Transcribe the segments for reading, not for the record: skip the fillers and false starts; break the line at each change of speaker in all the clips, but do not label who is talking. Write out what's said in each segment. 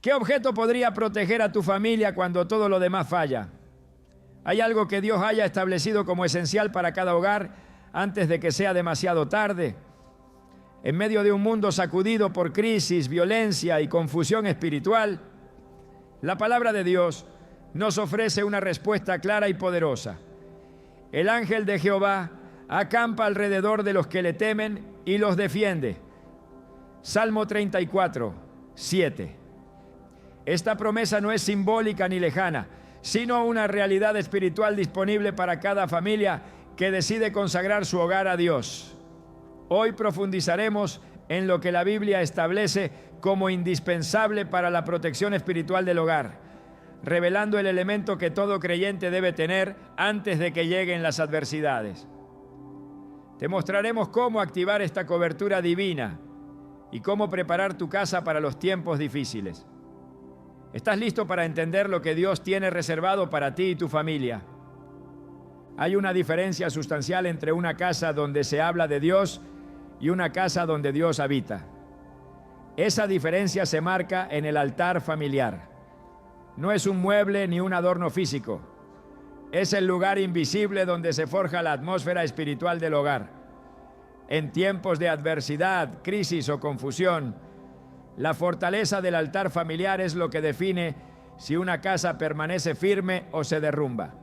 ¿Qué objeto podría proteger a tu familia cuando todo lo demás falla? ¿Hay algo que Dios haya establecido como esencial para cada hogar antes de que sea demasiado tarde? En medio de un mundo sacudido por crisis, violencia y confusión espiritual, la palabra de Dios nos ofrece una respuesta clara y poderosa. El ángel de Jehová acampa alrededor de los que le temen y los defiende. Salmo 34, 7. Esta promesa no es simbólica ni lejana, sino una realidad espiritual disponible para cada familia que decide consagrar su hogar a Dios. Hoy profundizaremos en lo que la Biblia establece como indispensable para la protección espiritual del hogar, revelando el elemento que todo creyente debe tener antes de que lleguen las adversidades. Te mostraremos cómo activar esta cobertura divina y cómo preparar tu casa para los tiempos difíciles. ¿Estás listo para entender lo que Dios tiene reservado para ti y tu familia? Hay una diferencia sustancial entre una casa donde se habla de Dios y una casa donde Dios habita. Esa diferencia se marca en el altar familiar. No es un mueble ni un adorno físico. Es el lugar invisible donde se forja la atmósfera espiritual del hogar. En tiempos de adversidad, crisis o confusión, la fortaleza del altar familiar es lo que define si una casa permanece firme o se derrumba.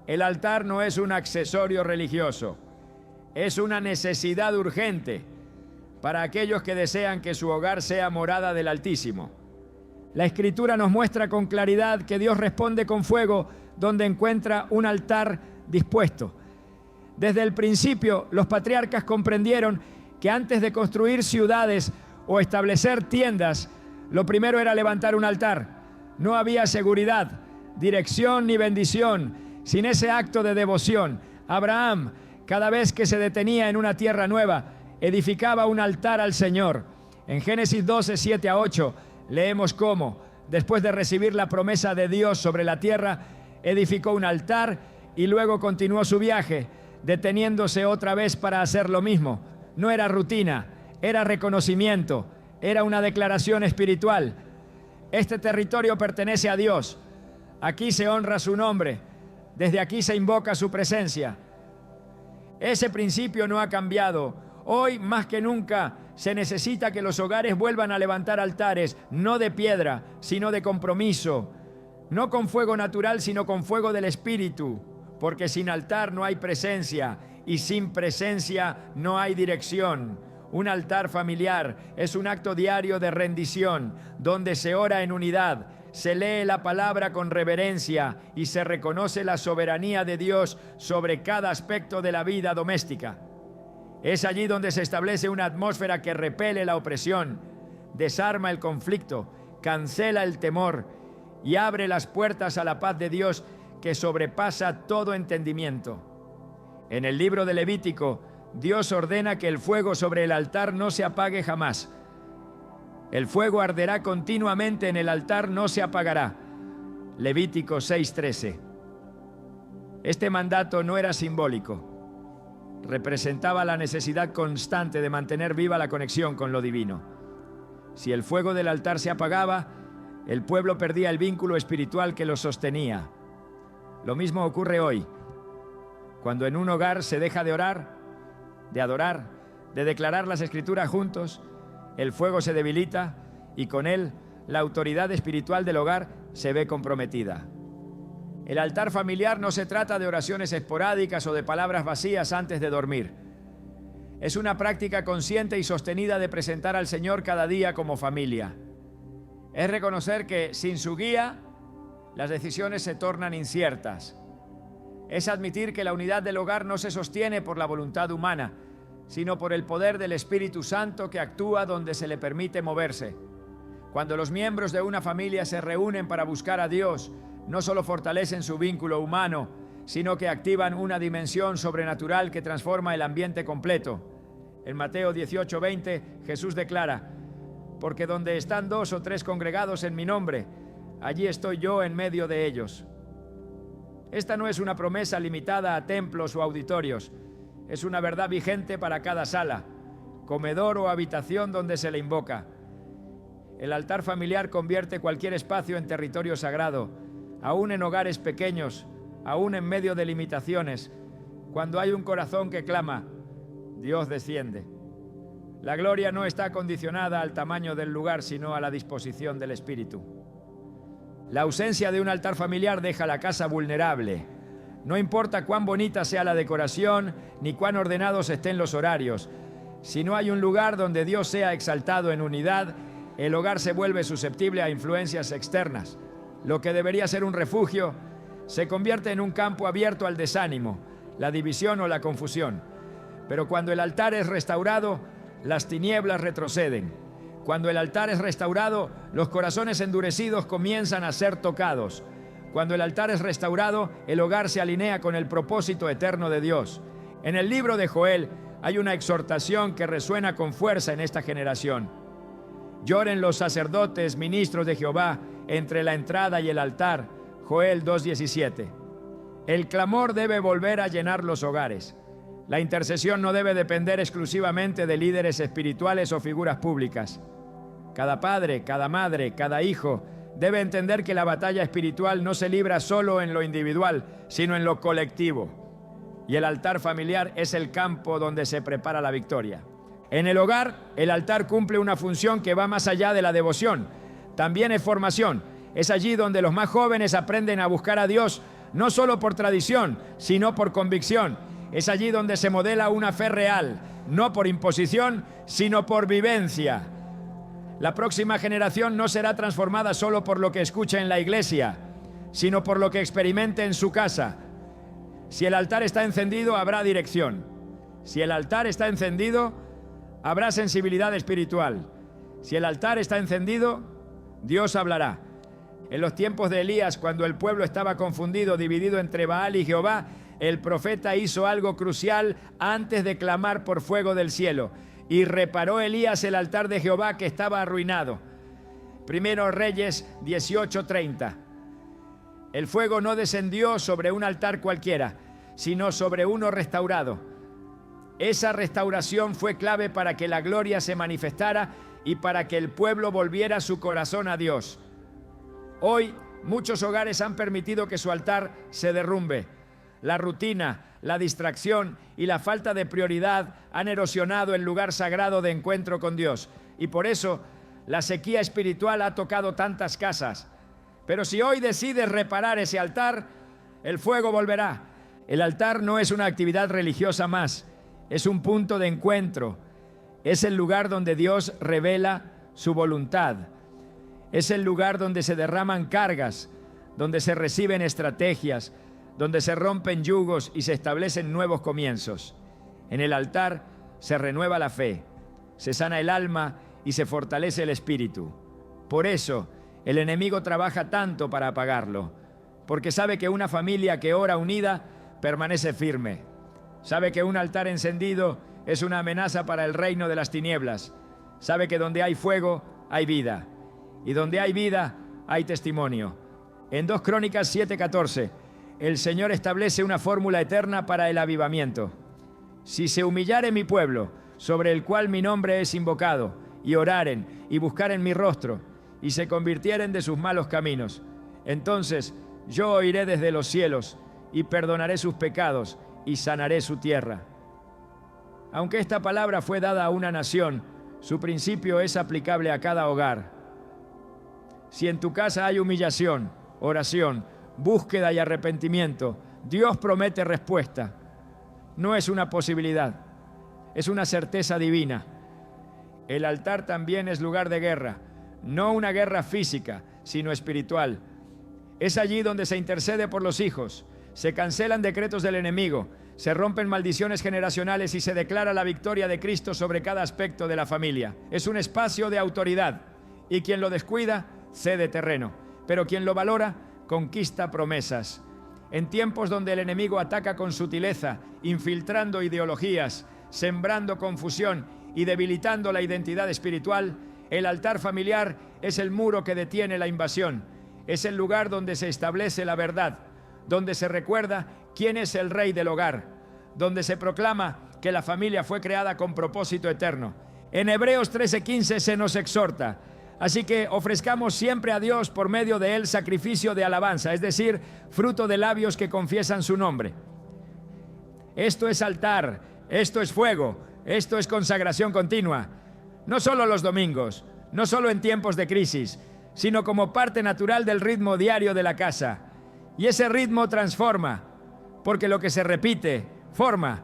El altar no es un accesorio religioso, es una necesidad urgente para aquellos que desean que su hogar sea morada del Altísimo. La Escritura nos muestra con claridad que Dios responde con fuego donde encuentra un altar dispuesto. Desde el principio, los patriarcas comprendieron que antes de construir ciudades o establecer tiendas, lo primero era levantar un altar. No había seguridad, dirección ni bendición sin ese acto de devoción. Abraham, cada vez que se detenía en una tierra nueva, edificaba un altar al Señor. En Génesis 12, 7 a 8, leemos cómo, después de recibir la promesa de Dios sobre la tierra, edificó un altar y luego continuó su viaje, deteniéndose otra vez para hacer lo mismo. No era rutina, era reconocimiento, era una declaración espiritual. Este territorio pertenece a Dios. Aquí se honra su nombre. Desde aquí se invoca su presencia. Ese principio no ha cambiado. Hoy, más que nunca, se necesita que los hogares vuelvan a levantar altares, no de piedra, sino de compromiso. No con fuego natural, sino con fuego del Espíritu. Porque sin altar no hay presencia, y sin presencia no hay dirección. Un altar familiar es un acto diario de rendición, donde se ora en unidad, se lee la palabra con reverencia y se reconoce la soberanía de Dios sobre cada aspecto de la vida doméstica. Es allí donde se establece una atmósfera que repele la opresión, desarma el conflicto, cancela el temor y abre las puertas a la paz de Dios que sobrepasa todo entendimiento. En el libro de Levítico, Dios ordena que el fuego sobre el altar no se apague jamás. El fuego arderá continuamente en el altar, no se apagará. Levítico 6:13. Este mandato no era simbólico. Representaba la necesidad constante de mantener viva la conexión con lo divino. Si el fuego del altar se apagaba, el pueblo perdía el vínculo espiritual que lo sostenía. Lo mismo ocurre hoy. Cuando en un hogar se deja de orar, de adorar, de declarar las Escrituras juntos, el fuego se debilita y con él la autoridad espiritual del hogar se ve comprometida. El altar familiar no se trata de oraciones esporádicas o de palabras vacías antes de dormir. Es una práctica consciente y sostenida de presentar al Señor cada día como familia. Es reconocer que sin su guía, las decisiones se tornan inciertas. Es admitir que la unidad del hogar no se sostiene por la voluntad humana, sino por el poder del Espíritu Santo que actúa donde se le permite moverse. Cuando los miembros de una familia se reúnen para buscar a Dios, no solo fortalecen su vínculo humano, sino que activan una dimensión sobrenatural que transforma el ambiente completo. En Mateo 18:20, Jesús declara: porque donde están 2 o 3 congregados en mi nombre, allí estoy yo en medio de ellos. Esta no es una promesa limitada a templos o auditorios. Es una verdad vigente para cada sala, comedor o habitación donde se le invoca. El altar familiar convierte cualquier espacio en territorio sagrado, aún en hogares pequeños, aún en medio de limitaciones. Cuando hay un corazón que clama, Dios desciende. La gloria no está condicionada al tamaño del lugar, sino a la disposición del Espíritu. La ausencia de un altar familiar deja la casa vulnerable. No importa cuán bonita sea la decoración, ni cuán ordenados estén los horarios. Si no hay un lugar donde Dios sea exaltado en unidad, el hogar se vuelve susceptible a influencias externas. Lo que debería ser un refugio se convierte en un campo abierto al desánimo, la división o la confusión. Pero cuando el altar es restaurado, las tinieblas retroceden. Cuando el altar es restaurado, los corazones endurecidos comienzan a ser tocados. Cuando el altar es restaurado, el hogar se alinea con el propósito eterno de Dios. En el libro de Joel hay una exhortación que resuena con fuerza en esta generación. Lloren los sacerdotes, ministros de Jehová, entre la entrada y el altar. Joel 2:17. El clamor debe volver a llenar los hogares. La intercesión no debe depender exclusivamente de líderes espirituales o figuras públicas. Cada padre, cada madre, cada hijo debe entender que la batalla espiritual no se libra solo en lo individual, sino en lo colectivo. Y el altar familiar es el campo donde se prepara la victoria. En el hogar, el altar cumple una función que va más allá de la devoción. También es formación. Es allí donde los más jóvenes aprenden a buscar a Dios, no solo por tradición, sino por convicción. Es allí donde se modela una fe real, no por imposición, sino por vivencia. La próxima generación no será transformada solo por lo que escucha en la iglesia, sino por lo que experimente en su casa. Si el altar está encendido, habrá dirección. Si el altar está encendido, habrá sensibilidad espiritual. Si el altar está encendido, Dios hablará. En los tiempos de Elías, cuando el pueblo estaba confundido, dividido entre Baal y Jehová, el profeta hizo algo crucial antes de clamar por fuego del cielo. Y reparó Elías el altar de Jehová que estaba arruinado. Primero Reyes 18:30. El fuego no descendió sobre un altar cualquiera, sino sobre uno restaurado. Esa restauración fue clave para que la gloria se manifestara y para que el pueblo volviera su corazón a Dios. Hoy, muchos hogares han permitido que su altar se derrumbe. La rutina, la distracción y la falta de prioridad han erosionado el lugar sagrado de encuentro con Dios. Y por eso, la sequía espiritual ha tocado tantas casas. Pero si hoy decides reparar ese altar, el fuego volverá. El altar no es una actividad religiosa más, es un punto de encuentro. Es el lugar donde Dios revela su voluntad. Es el lugar donde se derraman cargas, donde se reciben estrategias, donde se rompen yugos y se establecen nuevos comienzos. En el altar se renueva la fe, se sana el alma y se fortalece el espíritu. Por eso, el enemigo trabaja tanto para apagarlo, porque sabe que una familia que ora unida permanece firme. Sabe que un altar encendido es una amenaza para el reino de las tinieblas. Sabe que donde hay fuego, hay vida. Y donde hay vida, hay testimonio. En 2 Crónicas 7:14, el Señor establece una fórmula eterna para el avivamiento. Si se humillare mi pueblo, sobre el cual mi nombre es invocado, y oraren y buscaren mi rostro, y se convirtieren de sus malos caminos, entonces yo oiré desde los cielos, y perdonaré sus pecados, y sanaré su tierra. Aunque esta palabra fue dada a una nación, su principio es aplicable a cada hogar. Si en tu casa hay humillación, oración, búsqueda y arrepentimiento, Dios promete respuesta. No es una posibilidad, es una certeza divina. El altar también es lugar de guerra, no una guerra física, sino espiritual. Es allí donde se intercede por los hijos, se cancelan decretos del enemigo, se rompen maldiciones generacionales y se declara la victoria de Cristo sobre cada aspecto de la familia. Es un espacio de autoridad y quien lo descuida cede terreno, pero quien lo valora conquista promesas. En tiempos donde el enemigo ataca con sutileza, infiltrando ideologías, sembrando confusión y debilitando la identidad espiritual, el altar familiar es el muro que detiene la invasión. Es el lugar donde se establece la verdad, donde se recuerda quién es el rey del hogar, donde se proclama que la familia fue creada con propósito eterno. En Hebreos 13:15 se nos exhorta: Así que ofrezcamos siempre a Dios por medio de Él sacrificio de alabanza, es decir, fruto de labios que confiesan su nombre. Esto es altar, esto es fuego, esto es consagración continua. No solo los domingos, no solo en tiempos de crisis, sino como parte natural del ritmo diario de la casa. Y ese ritmo transforma, porque lo que se repite, forma,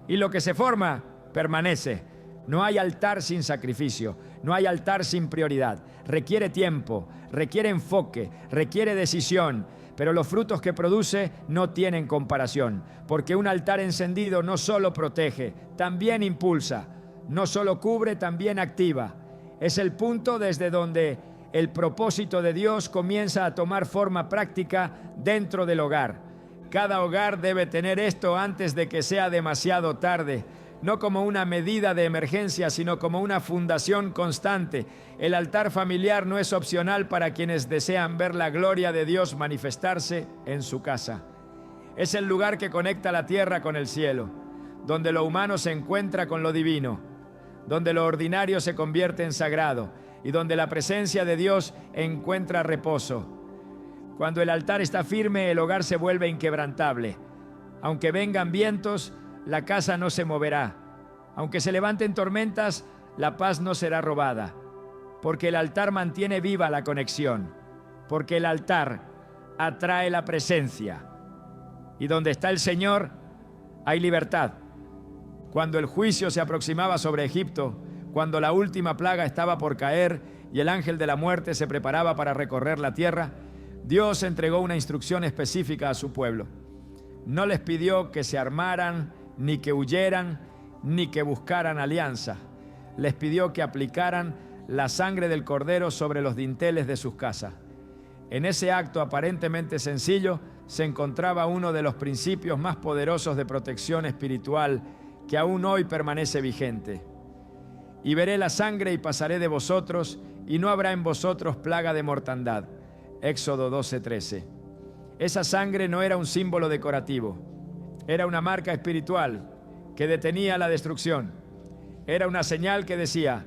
y lo que se forma, permanece. No hay altar sin sacrificio, no hay altar sin prioridad. Requiere tiempo, requiere enfoque, requiere decisión, pero los frutos que produce no tienen comparación, porque un altar encendido no solo protege, también impulsa, no solo cubre, también activa. Es el punto desde donde el propósito de Dios comienza a tomar forma práctica dentro del hogar. Cada hogar debe tener esto antes de que sea demasiado tarde, no como una medida de emergencia, sino como una fundación constante. El altar familiar no es opcional para quienes desean ver la gloria de Dios manifestarse en su casa. Es el lugar que conecta la tierra con el cielo, donde lo humano se encuentra con lo divino, donde lo ordinario se convierte en sagrado y donde la presencia de Dios encuentra reposo. Cuando el altar está firme, el hogar se vuelve inquebrantable. Aunque vengan vientos, la casa no se moverá. Aunque se levanten tormentas, la paz no será robada. Porque el altar mantiene viva la conexión. Porque el altar atrae la presencia. Y donde está el Señor, hay libertad. Cuando el juicio se aproximaba sobre Egipto, cuando la última plaga estaba por caer y el ángel de la muerte se preparaba para recorrer la tierra, Dios entregó una instrucción específica a su pueblo. No les pidió que se armaran, ni que huyeran, ni que buscaran alianza. Les pidió que aplicaran la sangre del cordero sobre los dinteles de sus casas. En ese acto aparentemente sencillo se encontraba uno de los principios más poderosos de protección espiritual que aún hoy permanece vigente. Y veré la sangre y pasaré de vosotros, y no habrá en vosotros plaga de mortandad. Éxodo 12:13. Esa sangre no era un símbolo decorativo, era una marca espiritual que detenía la destrucción. Era una señal que decía: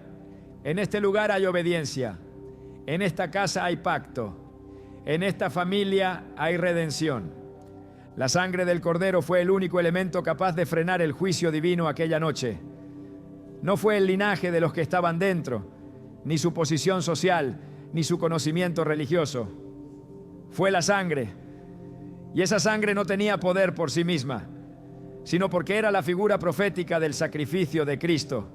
en este lugar hay obediencia, en esta casa hay pacto, en esta familia hay redención. La sangre del Cordero fue el único elemento capaz de frenar el juicio divino aquella noche. No fue el linaje de los que estaban dentro, ni su posición social, ni su conocimiento religioso. Fue la sangre. Y esa sangre no tenía poder por sí misma, sino porque era la figura profética del sacrificio de Cristo,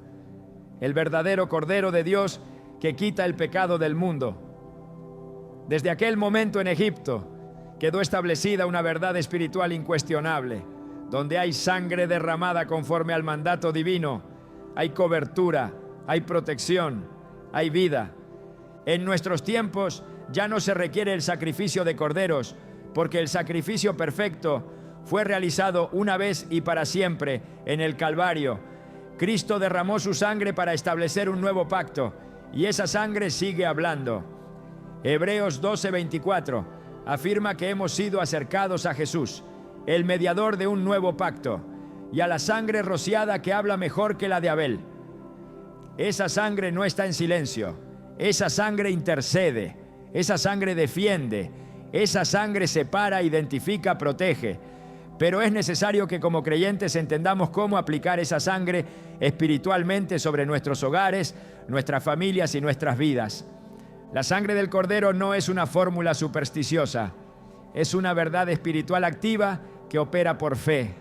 el verdadero Cordero de Dios que quita el pecado del mundo. Desde aquel momento en Egipto quedó establecida una verdad espiritual incuestionable. Donde hay sangre derramada conforme al mandato divino, hay cobertura, hay protección, hay vida. En nuestros tiempos ya no se requiere el sacrificio de corderos, porque el sacrificio perfecto fue realizado una vez y para siempre en el Calvario. Cristo derramó su sangre para establecer un nuevo pacto, y esa sangre sigue hablando. Hebreos 12:24 afirma que hemos sido acercados a Jesús, el mediador de un nuevo pacto, y a la sangre rociada que habla mejor que la de Abel. Esa sangre no está en silencio, esa sangre intercede, esa sangre defiende, esa sangre separa, identifica, protege. Pero es necesario que como creyentes entendamos cómo aplicar esa sangre espiritualmente sobre nuestros hogares, nuestras familias y nuestras vidas. La sangre del Cordero no es una fórmula supersticiosa, es una verdad espiritual activa que opera por fe.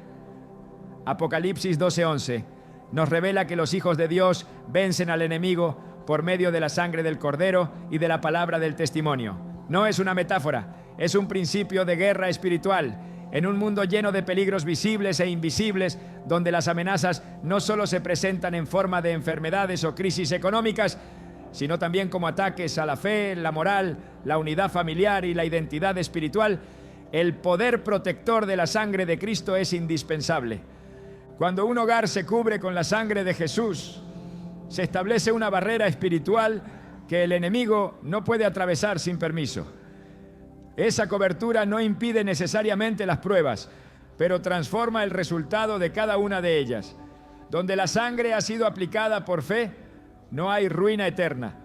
Apocalipsis 12:11 nos revela que los hijos de Dios vencen al enemigo por medio de la sangre del Cordero y de la palabra del testimonio. No es una metáfora, es un principio de guerra espiritual. En un mundo lleno de peligros visibles e invisibles, donde las amenazas no solo se presentan en forma de enfermedades o crisis económicas, sino también como ataques a la fe, la moral, la unidad familiar y la identidad espiritual, el poder protector de la sangre de Cristo es indispensable. Cuando un hogar se cubre con la sangre de Jesús, se establece una barrera espiritual que el enemigo no puede atravesar sin permiso. Esa cobertura no impide necesariamente las pruebas, pero transforma el resultado de cada una de ellas. Donde la sangre ha sido aplicada por fe, no hay ruina eterna,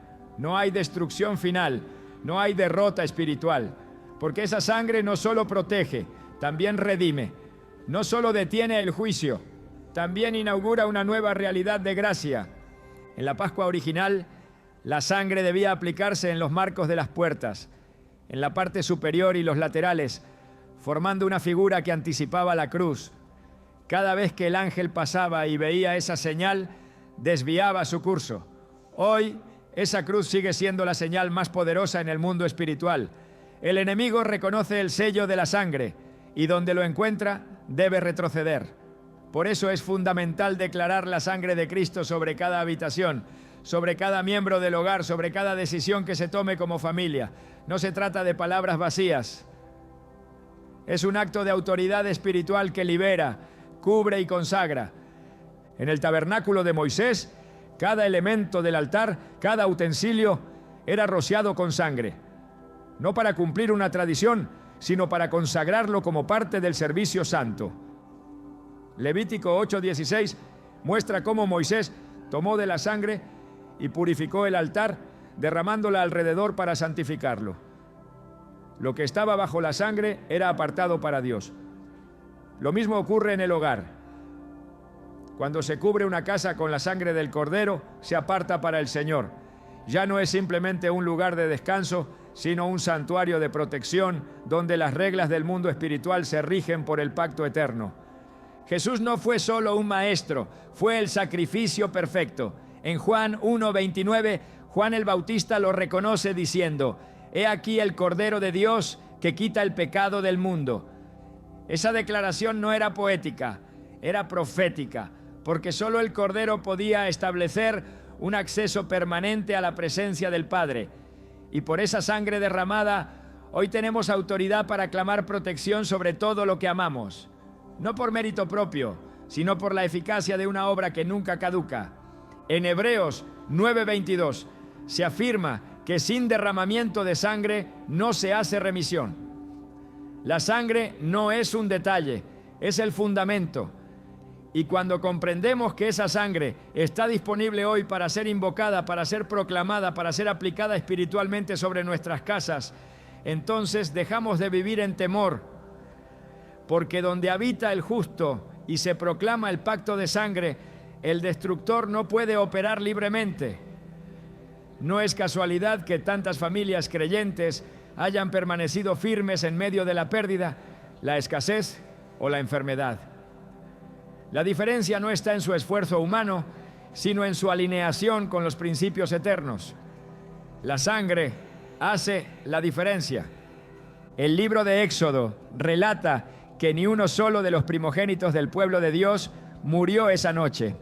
no hay destrucción final, no hay derrota espiritual, porque esa sangre no solo protege, también redime, no solo detiene el juicio, también inaugura una nueva realidad de gracia. En la Pascua original, la sangre debía aplicarse en los marcos de las puertas, en la parte superior y los laterales, formando una figura que anticipaba la cruz. Cada vez que el ángel pasaba y veía esa señal, desviaba su curso. Hoy, esa cruz sigue siendo la señal más poderosa en el mundo espiritual. El enemigo reconoce el sello de la sangre y donde lo encuentra, debe retroceder. Por eso es fundamental declarar la sangre de Cristo sobre cada habitación, sobre cada miembro del hogar, sobre cada decisión que se tome como familia. No se trata de palabras vacías. Es un acto de autoridad espiritual que libera, cubre y consagra. En el tabernáculo de Moisés, cada elemento del altar, cada utensilio, era rociado con sangre. No para cumplir una tradición, sino para consagrarlo como parte del servicio santo. Levítico 8:16 muestra cómo Moisés tomó de la sangre y purificó el altar, derramándola alrededor para santificarlo. Lo que estaba bajo la sangre era apartado para Dios. Lo mismo ocurre en el hogar. Cuando se cubre una casa con la sangre del Cordero, se aparta para el Señor. Ya no es simplemente un lugar de descanso, sino un santuario de protección donde las reglas del mundo espiritual se rigen por el pacto eterno. Jesús no fue solo un maestro, fue el sacrificio perfecto. En Juan 1:29, Juan el Bautista lo reconoce diciendo: «He aquí el Cordero de Dios que quita el pecado del mundo». Esa declaración no era poética, era profética, porque solo el Cordero podía establecer un acceso permanente a la presencia del Padre. Y por esa sangre derramada, hoy tenemos autoridad para clamar protección sobre todo lo que amamos. No por mérito propio, sino por la eficacia de una obra que nunca caduca. En Hebreos 9:22 se afirma que sin derramamiento de sangre no se hace remisión. La sangre no es un detalle, es el fundamento. Y cuando comprendemos que esa sangre está disponible hoy para ser invocada, para ser proclamada, para ser aplicada espiritualmente sobre nuestras casas, entonces dejamos de vivir en temor, porque donde habita el justo y se proclama el pacto de sangre, el destructor no puede operar libremente. No es casualidad que tantas familias creyentes hayan permanecido firmes en medio de la pérdida, la escasez o la enfermedad. La diferencia no está en su esfuerzo humano, sino en su alineación con los principios eternos. La sangre hace la diferencia. El libro de Éxodo relata que ni uno solo de los primogénitos del pueblo de Dios murió esa noche.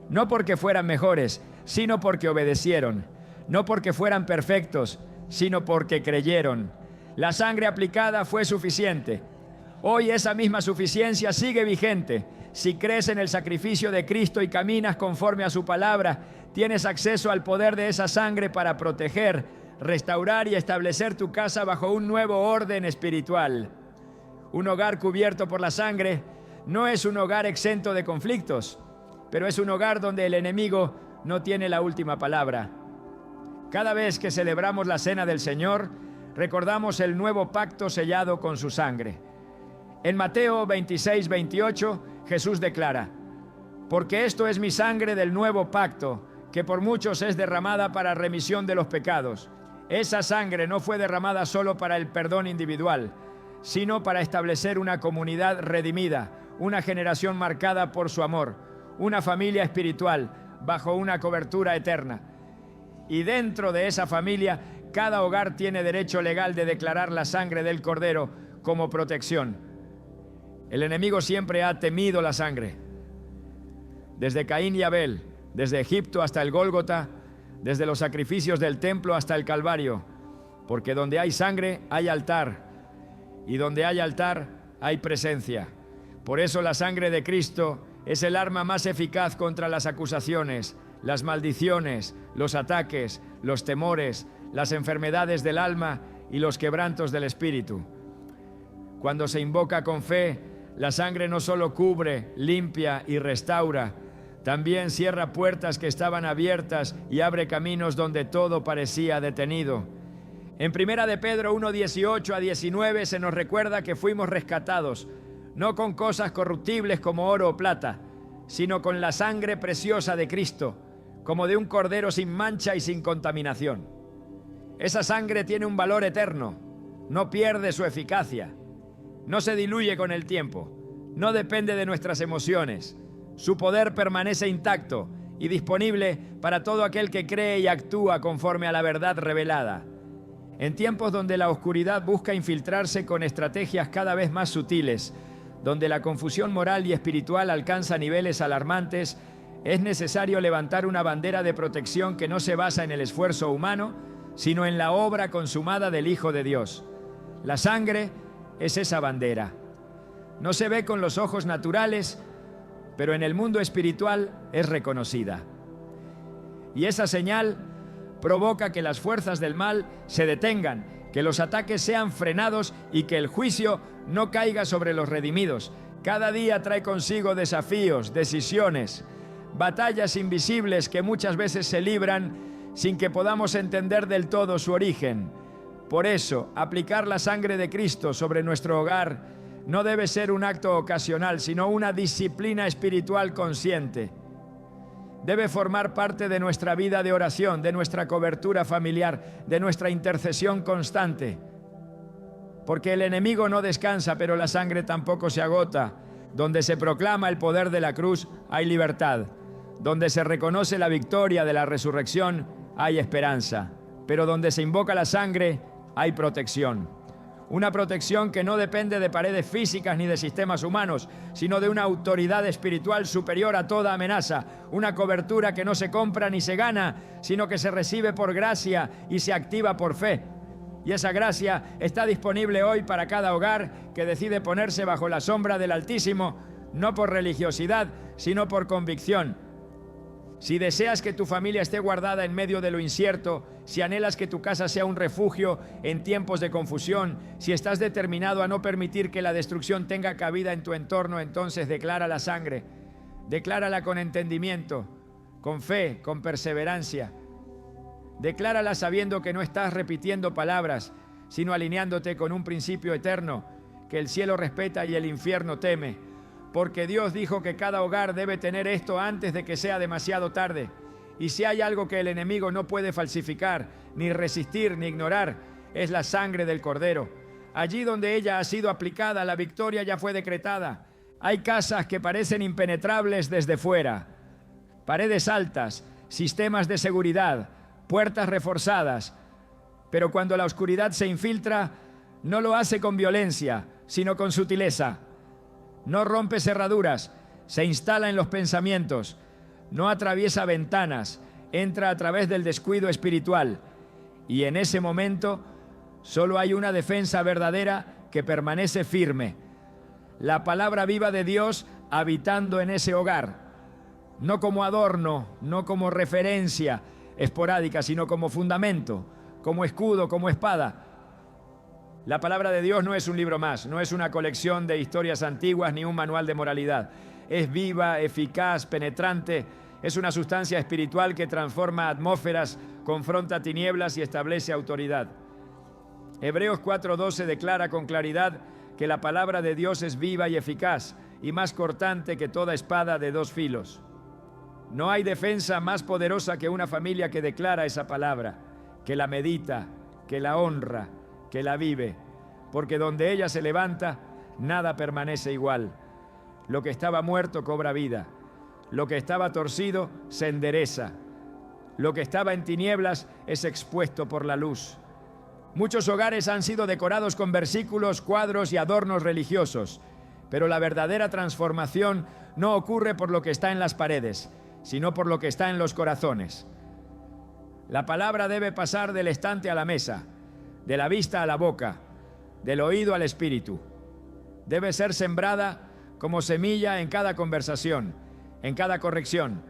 No porque fueran mejores, sino porque obedecieron. No porque fueran perfectos, sino porque creyeron. La sangre aplicada fue suficiente. Hoy esa misma suficiencia sigue vigente. Si crees en el sacrificio de Cristo y caminas conforme a su palabra, tienes acceso al poder de esa sangre para proteger, restaurar y establecer tu casa bajo un nuevo orden espiritual. Un hogar cubierto por la sangre no es un hogar exento de conflictos, pero es un hogar donde el enemigo no tiene la última palabra. Cada vez que celebramos la cena del Señor, recordamos el nuevo pacto sellado con su sangre. En Mateo 26:28, Jesús declara: «Porque esto es mi sangre del nuevo pacto, que por muchos es derramada para remisión de los pecados». Esa sangre no fue derramada solo para el perdón individual, sino para establecer una comunidad redimida, una generación marcada por su amor, una familia espiritual bajo una cobertura eterna. Y dentro de esa familia, cada hogar tiene derecho legal de declarar la sangre del Cordero como protección. El enemigo siempre ha temido la sangre. Desde Caín y Abel, desde Egipto hasta el Gólgota, desde los sacrificios del templo hasta el Calvario, porque donde hay sangre hay altar, y donde hay altar hay presencia. Por eso la sangre de Cristo es el arma más eficaz contra las acusaciones, las maldiciones, los ataques, los temores, las enfermedades del alma y los quebrantos del espíritu. Cuando se invoca con fe, la sangre no solo cubre, limpia y restaura, También cierra puertas que estaban abiertas y abre caminos donde todo parecía detenido. En 1 de Pedro 1:18 a 19 se nos recuerda que fuimos rescatados, no con cosas corruptibles como oro o plata, sino con la sangre preciosa de Cristo, como de un cordero sin mancha y sin contaminación. Esa sangre tiene un valor eterno, no pierde su eficacia, no se diluye con el tiempo, no depende de nuestras emociones. Su poder permanece intacto y disponible para todo aquel que cree y actúa conforme a la verdad revelada. En tiempos donde la oscuridad busca infiltrarse con estrategias cada vez más sutiles, donde la confusión moral y espiritual alcanza niveles alarmantes, es necesario levantar una bandera de protección que no se basa en el esfuerzo humano, sino en la obra consumada del Hijo de Dios. La sangre es esa bandera. No se ve con los ojos naturales, pero en el mundo espiritual es reconocida. Y esa señal provoca que las fuerzas del mal se detengan, que los ataques sean frenados y que el juicio no caiga sobre los redimidos. Cada día trae consigo desafíos, decisiones, batallas invisibles que muchas veces se libran sin que podamos entender del todo su origen. Por eso, aplicar la sangre de Cristo sobre nuestro hogar no debe ser un acto ocasional, sino una disciplina espiritual consciente. Debe formar parte de nuestra vida de oración, de nuestra cobertura familiar, de nuestra intercesión constante. Porque el enemigo no descansa, pero la sangre tampoco se agota. Donde se proclama el poder de la cruz, hay libertad. Donde se reconoce la victoria de la resurrección, hay esperanza. Pero donde se invoca la sangre, hay protección. Una protección que no depende de paredes físicas ni de sistemas humanos, sino de una autoridad espiritual superior a toda amenaza. Una cobertura que no se compra ni se gana, sino que se recibe por gracia y se activa por fe. Y esa gracia está disponible hoy para cada hogar que decide ponerse bajo la sombra del Altísimo, no por religiosidad, sino por convicción. Si deseas que tu familia esté guardada en medio de lo incierto, si anhelas que tu casa sea un refugio en tiempos de confusión, si estás determinado a no permitir que la destrucción tenga cabida en tu entorno, entonces declara la sangre. Declárala con entendimiento, con fe, con perseverancia. Declárala sabiendo que no estás repitiendo palabras, sino alineándote con un principio eterno que el cielo respeta y el infierno teme. Porque Dios dijo que cada hogar debe tener esto antes de que sea demasiado tarde. Y si hay algo que el enemigo no puede falsificar, ni resistir, ni ignorar, es la sangre del Cordero. Allí donde ella ha sido aplicada, la victoria ya fue decretada. Hay casas que parecen impenetrables desde fuera, paredes altas, sistemas de seguridad, puertas reforzadas. Pero cuando la oscuridad se infiltra, no lo hace con violencia, sino con sutileza. No rompe cerraduras, se instala en los pensamientos, no atraviesa ventanas, entra a través del descuido espiritual. Y en ese momento solo hay una defensa verdadera que permanece firme. La palabra viva de Dios habitando en ese hogar, no como adorno, no como referencia esporádica, sino como fundamento, como escudo, como espada. La palabra de Dios no es un libro más, no es una colección de historias antiguas ni un manual de moralidad. Es viva, eficaz, penetrante, es una sustancia espiritual que transforma atmósferas, confronta tinieblas y establece autoridad. Hebreos 4:12 declara con claridad que la palabra de Dios es viva y eficaz y más cortante que toda espada de dos filos. No hay defensa más poderosa que una familia que declara esa palabra, que la medita, que la honra, que la vive, porque donde ella se levanta, nada permanece igual. Lo que estaba muerto cobra vida, lo que estaba torcido se endereza, lo que estaba en tinieblas es expuesto por la luz. Muchos hogares han sido decorados con versículos, cuadros y adornos religiosos, pero la verdadera transformación no ocurre por lo que está en las paredes, sino por lo que está en los corazones. La palabra debe pasar del estante a la mesa, de la vista a la boca, del oído al espíritu. Debe ser sembrada como semilla en cada conversación, en cada corrección,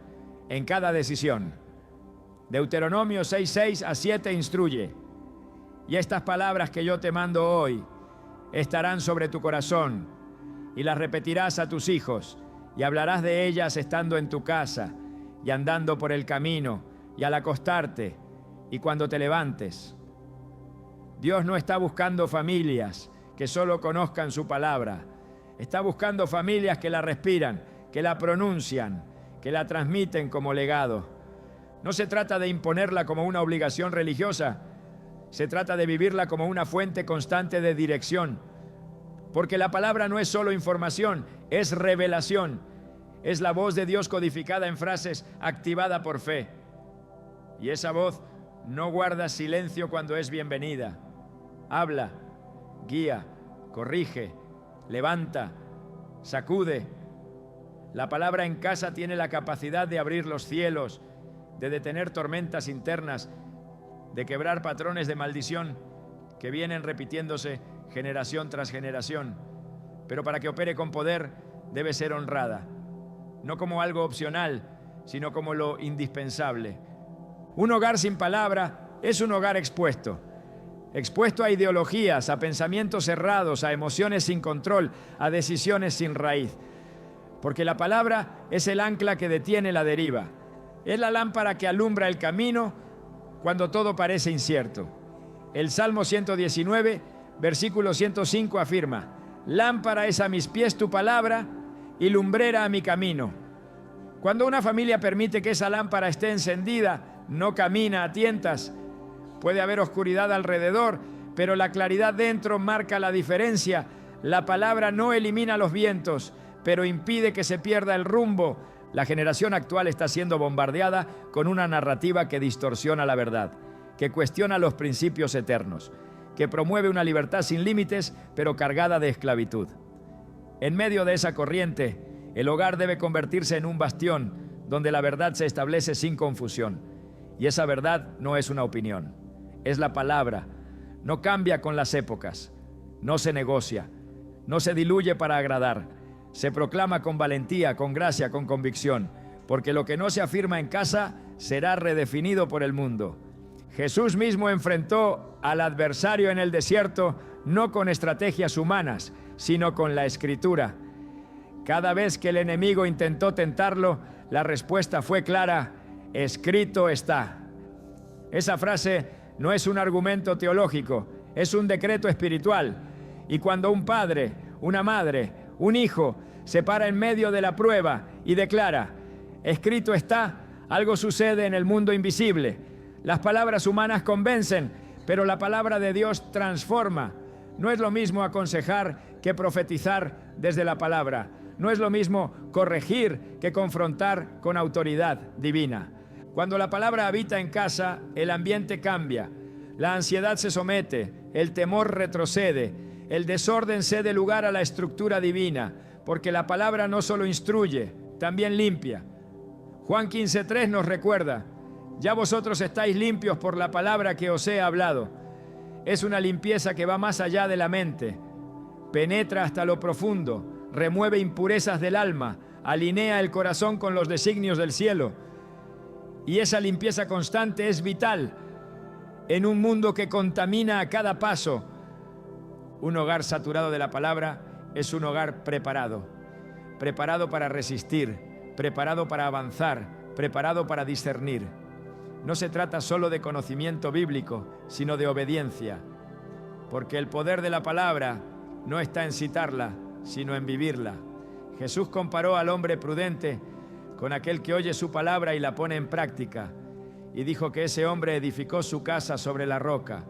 en cada decisión. Deuteronomio 6:6 a 7 instruye: y estas palabras que yo te mando hoy estarán sobre tu corazón, y las repetirás a tus hijos, y hablarás de ellas estando en tu casa y andando por el camino y al acostarte y cuando te levantes. Dios no está buscando familias que solo conozcan su palabra. Está buscando familias que la respiran, que la pronuncian, que la transmiten como legado. No se trata de imponerla como una obligación religiosa, se trata de vivirla como una fuente constante de dirección. Porque la palabra no es solo información, es revelación. Es la voz de Dios codificada en frases, activada por fe. Y esa voz no guarda silencio cuando es bienvenida. Habla, guía, corrige, levanta, sacude. La palabra en casa tiene la capacidad de abrir los cielos, de detener tormentas internas, de quebrar patrones de maldición que vienen repitiéndose generación tras generación. Pero para que opere con poder, debe ser honrada. No como algo opcional, sino como lo indispensable. Un hogar sin palabra es un hogar expuesto. Expuesto a ideologías, a pensamientos cerrados, a emociones sin control, a decisiones sin raíz. Porque la palabra es el ancla que detiene la deriva. Es la lámpara que alumbra el camino cuando todo parece incierto. El Salmo 119, versículo 105 afirma: lámpara es a mis pies tu palabra y lumbrera a mi camino. Cuando una familia permite que esa lámpara esté encendida, no camina a tientas. Puede haber oscuridad alrededor, pero la claridad dentro marca la diferencia. La palabra no elimina los vientos, pero impide que se pierda el rumbo. La generación actual está siendo bombardeada con una narrativa que distorsiona la verdad, que cuestiona los principios eternos, que promueve una libertad sin límites, pero cargada de esclavitud. En medio de esa corriente, el hogar debe convertirse en un bastión donde la verdad se establece sin confusión. Y esa verdad no es una opinión, es la palabra. No cambia con las épocas, no se negocia, no se diluye para agradar. Se proclama con valentía, con gracia, con convicción, porque lo que no se afirma en casa será redefinido por el mundo. Jesús mismo enfrentó al adversario en el desierto no con estrategias humanas, sino con la Escritura. Cada vez que el enemigo intentó tentarlo, la respuesta fue clara: escrito está. Esa frase no es un argumento teológico, es un decreto espiritual. Y cuando un padre, una madre, un hijo se para en medio de la prueba y declara: escrito está, algo sucede en el mundo invisible. Las palabras humanas convencen, pero la palabra de Dios transforma. No es lo mismo aconsejar que profetizar desde la palabra. No es lo mismo corregir que confrontar con autoridad divina. Cuando la palabra habita en casa, el ambiente cambia. La ansiedad se somete, el temor retrocede, el desorden cede lugar a la estructura divina, porque la palabra no solo instruye, también limpia. Juan 15:3 nos recuerda: ya vosotros estáis limpios por la palabra que os he hablado. Es una limpieza que va más allá de la mente, penetra hasta lo profundo, remueve impurezas del alma, alinea el corazón con los designios del cielo. Y esa limpieza constante es vital en un mundo que contamina a cada paso. Un hogar saturado de la palabra es un hogar preparado, preparado para resistir, preparado para avanzar, preparado para discernir. No se trata solo de conocimiento bíblico, sino de obediencia, porque el poder de la palabra no está en citarla, sino en vivirla. Jesús comparó al hombre prudente con aquel que oye su palabra y la pone en práctica, y dijo que ese hombre edificó su casa sobre la roca.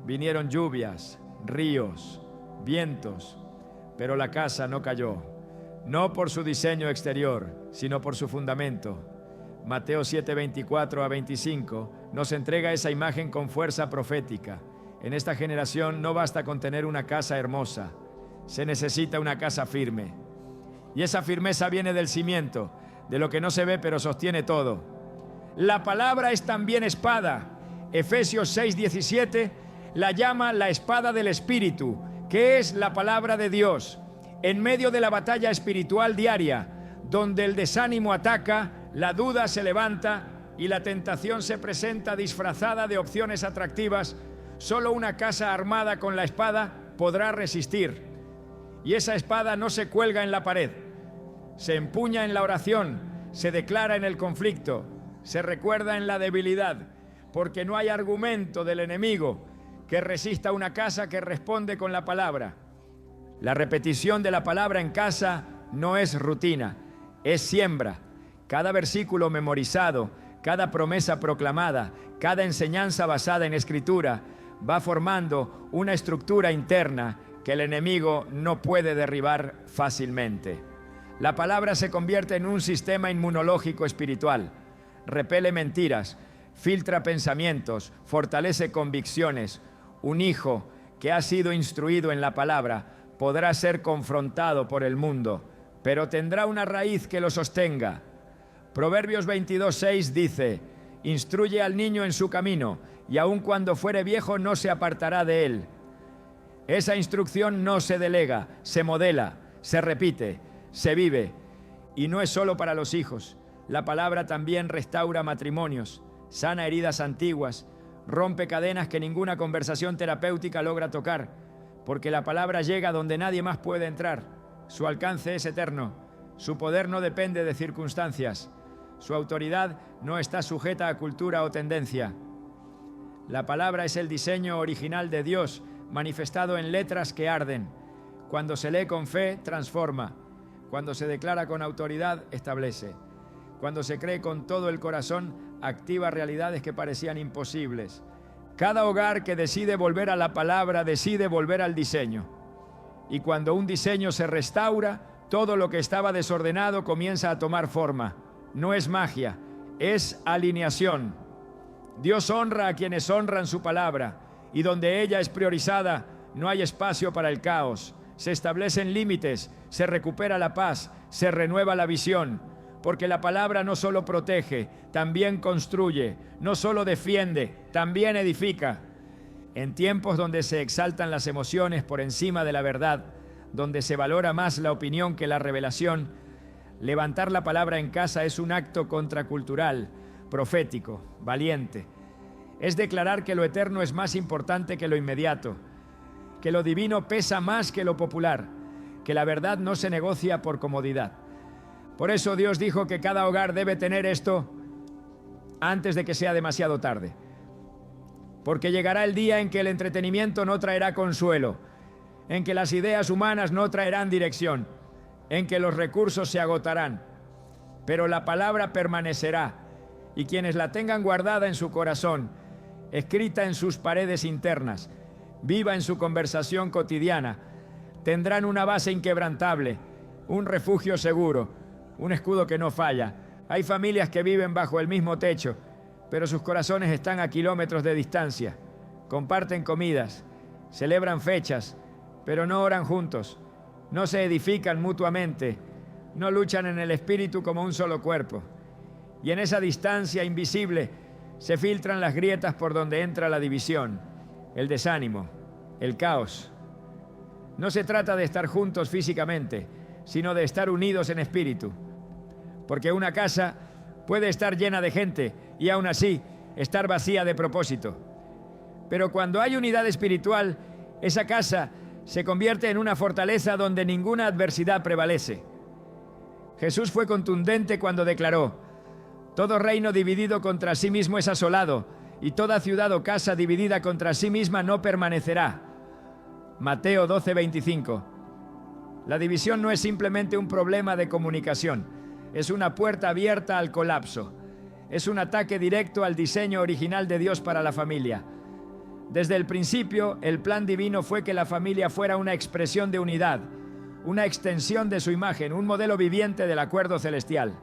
Vinieron lluvias, ríos, vientos, pero la casa no cayó, no por su diseño exterior, sino por su fundamento. Mateo 7:24-25 nos entrega esa imagen con fuerza profética. En esta generación no basta con tener una casa hermosa, se necesita una casa firme. Y esa firmeza viene del cimiento, de lo que no se ve pero sostiene todo. La palabra es también espada. Efesios 6:17 la llama la espada del Espíritu, que es la palabra de Dios. En medio de la batalla espiritual diaria, donde el desánimo ataca, la duda se levanta y la tentación se presenta disfrazada de opciones atractivas, solo una casa armada con la espada podrá resistir. Y esa espada no se cuelga en la pared, se empuña en la oración, se declara en el conflicto, se recuerda en la debilidad, porque no hay argumento del enemigo que resista una casa que responde con la palabra. La repetición de la palabra en casa no es rutina, es siembra. Cada versículo memorizado, cada promesa proclamada, cada enseñanza basada en Escritura va formando una estructura interna que el enemigo no puede derribar fácilmente. La palabra se convierte en un sistema inmunológico espiritual, repele mentiras, filtra pensamientos, fortalece convicciones. Un hijo que ha sido instruido en la palabra podrá ser confrontado por el mundo, pero tendrá una raíz que lo sostenga. Proverbios 22:6 dice: instruye al niño en su camino, y aun cuando fuere viejo no se apartará de él. Esa instrucción no se delega, se modela, se repite, se vive. Y no es solo para los hijos. La palabra también restaura matrimonios, sana heridas antiguas, rompe cadenas que ninguna conversación terapéutica logra tocar, porque la palabra llega donde nadie más puede entrar. Su alcance es eterno, su poder no depende de circunstancias, su autoridad no está sujeta a cultura o tendencia. La palabra es el diseño original de Dios, manifestado en letras que arden. Cuando se lee con fe, transforma. Cuando se declara con autoridad, establece. Cuando se cree con todo el corazón, activa realidades que parecían imposibles. Cada hogar que decide volver a la palabra, decide volver al diseño. Y cuando un diseño se restaura, todo lo que estaba desordenado comienza a tomar forma. No es magia, es alineación. Dios honra a quienes honran su palabra, y donde ella es priorizada, no hay espacio para el caos. Se establecen límites, se recupera la paz, se renueva la visión, porque la palabra no solo protege, también construye, no solo defiende, también edifica. En tiempos donde se exaltan las emociones por encima de la verdad, donde se valora más la opinión que la revelación, levantar la palabra en casa es un acto contracultural, profético, valiente. Es declarar que lo eterno es más importante que lo inmediato, que lo divino pesa más que lo popular, que la verdad no se negocia por comodidad. Por eso Dios dijo que cada hogar debe tener esto antes de que sea demasiado tarde. Porque llegará el día en que el entretenimiento no traerá consuelo, en que las ideas humanas no traerán dirección, en que los recursos se agotarán, pero la palabra permanecerá, y quienes la tengan guardada en su corazón, escrita en sus paredes internas, viva en su conversación cotidiana, tendrán una base inquebrantable, un refugio seguro, un escudo que no falla. Hay familias que viven bajo el mismo techo, pero sus corazones están a kilómetros de distancia. Comparten comidas, celebran fechas, pero no oran juntos, no se edifican mutuamente, no luchan en el espíritu como un solo cuerpo. Y en esa distancia invisible se filtran las grietas por donde entra la división, el desánimo, el caos. No se trata de estar juntos físicamente, sino de estar unidos en espíritu. Porque una casa puede estar llena de gente y aún así estar vacía de propósito. Pero cuando hay unidad espiritual, esa casa se convierte en una fortaleza donde ninguna adversidad prevalece. Jesús fue contundente cuando declaró: todo reino dividido contra sí mismo es asolado, y toda ciudad o casa dividida contra sí misma no permanecerá. Mateo 12:25. La división no es simplemente un problema de comunicación, es una puerta abierta al colapso. Es un ataque directo al diseño original de Dios para la familia. Desde el principio, el plan divino fue que la familia fuera una expresión de unidad, una extensión de su imagen, un modelo viviente del acuerdo celestial.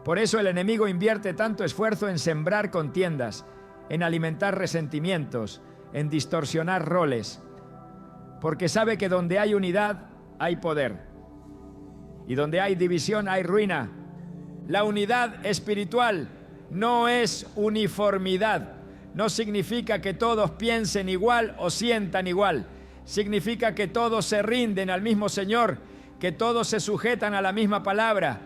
Por eso el enemigo invierte tanto esfuerzo en sembrar contiendas, en alimentar resentimientos, en distorsionar roles, porque sabe que donde hay unidad hay poder, y donde hay división hay ruina. La unidad espiritual no es uniformidad, no significa que todos piensen igual o sientan igual, significa que todos se rinden al mismo Señor, que todos se sujetan a la misma palabra,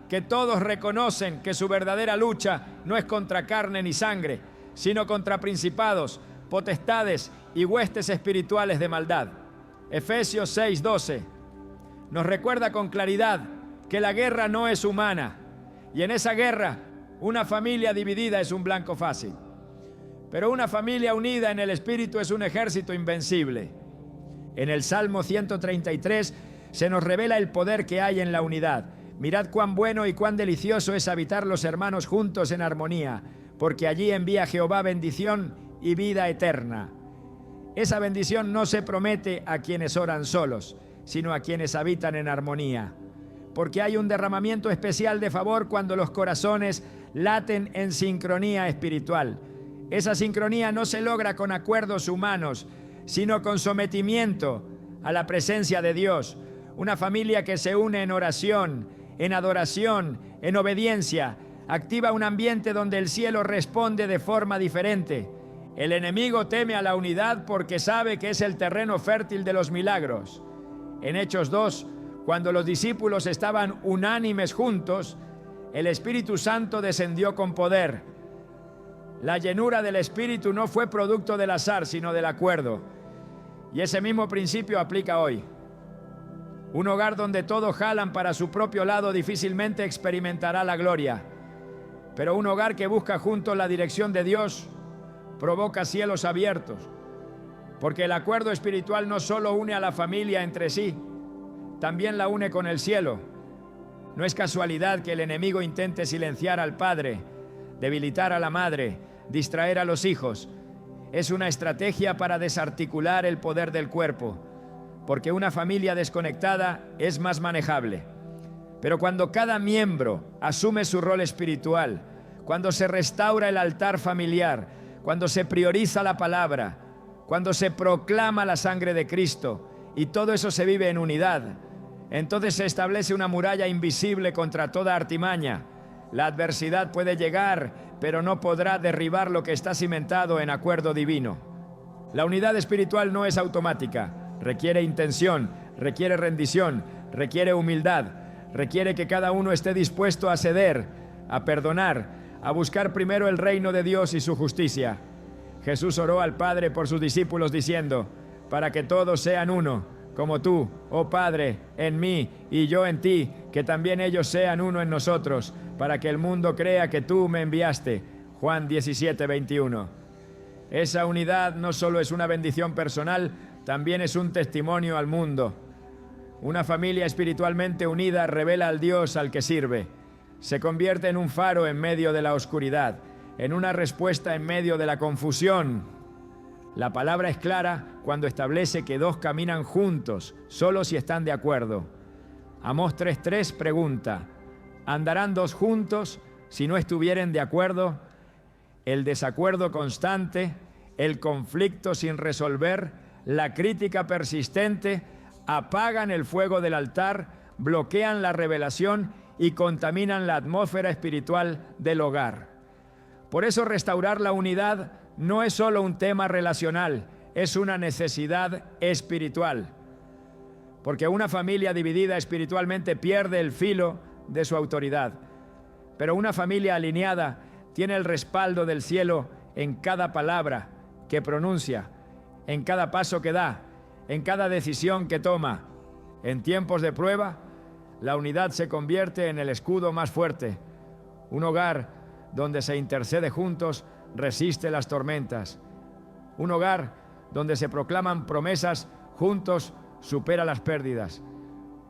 que todos reconocen que su verdadera lucha no es contra carne ni sangre, sino contra principados, potestades y huestes espirituales de maldad. Efesios 6:12 nos recuerda con claridad que la guerra no es humana. Y en esa guerra, una familia dividida es un blanco fácil. Pero una familia unida en el Espíritu es un ejército invencible. En el Salmo 133 se nos revela el poder que hay en la unidad. Mirad cuán bueno y cuán delicioso es habitar los hermanos juntos en armonía, porque allí envía Jehová bendición y vida eterna. Esa bendición no se promete a quienes oran solos, sino a quienes habitan en armonía. Porque hay un derramamiento especial de favor cuando los corazones laten en sincronía espiritual. Esa sincronía no se logra con acuerdos humanos, sino con sometimiento a la presencia de Dios. Una familia que se une en oración, en adoración, en obediencia, activa un ambiente donde el cielo responde de forma diferente. El enemigo teme a la unidad porque sabe que es el terreno fértil de los milagros. En Hechos 2, cuando los discípulos estaban unánimes juntos, el Espíritu Santo descendió con poder. La llenura del Espíritu no fue producto del azar, sino del acuerdo. Y ese mismo principio aplica hoy. Un hogar donde todos jalan para su propio lado difícilmente experimentará la gloria. Pero un hogar que busca juntos la dirección de Dios provoca cielos abiertos. Porque el acuerdo espiritual no solo une a la familia entre sí, también la une con el cielo. No es casualidad que el enemigo intente silenciar al padre, debilitar a la madre, distraer a los hijos. Es una estrategia para desarticular el poder del cuerpo, porque una familia desconectada es más manejable. Pero cuando cada miembro asume su rol espiritual, cuando se restaura el altar familiar, cuando se prioriza la palabra, cuando se proclama la sangre de Cristo, y todo eso se vive en unidad, entonces se establece una muralla invisible contra toda artimaña. La adversidad puede llegar, pero no podrá derribar lo que está cimentado en acuerdo divino. La unidad espiritual no es automática. Requiere intención, requiere rendición, requiere humildad, requiere que cada uno esté dispuesto a ceder, a perdonar, a buscar primero el reino de Dios y su justicia. Jesús oró al Padre por sus discípulos diciendo: para que todos sean uno, como tú, oh Padre, en mí y yo en ti, que también ellos sean uno en nosotros, para que el mundo crea que tú me enviaste. Juan 17:21. Esa unidad no solo es una bendición personal, también es un testimonio al mundo. Una familia espiritualmente unida revela al Dios al que sirve. Se convierte en un faro en medio de la oscuridad, en una respuesta en medio de la confusión. La palabra es clara cuando establece que dos caminan juntos, solo si están de acuerdo. Amós 3:3 pregunta: ¿andarán dos juntos si no estuvieren de acuerdo? El desacuerdo constante, el conflicto sin resolver, la crítica persistente apagan el fuego del altar, bloquean la revelación y contaminan la atmósfera espiritual del hogar. Por eso restaurar la unidad no es solo un tema relacional, es una necesidad espiritual. Porque una familia dividida espiritualmente pierde el filo de su autoridad. Pero una familia alineada tiene el respaldo del cielo en cada palabra que pronuncia, en cada paso que da, en cada decisión que toma. En tiempos de prueba, la unidad se convierte en el escudo más fuerte. Un hogar donde se intercede juntos resiste las tormentas. Un hogar donde se proclaman promesas juntos supera las pérdidas.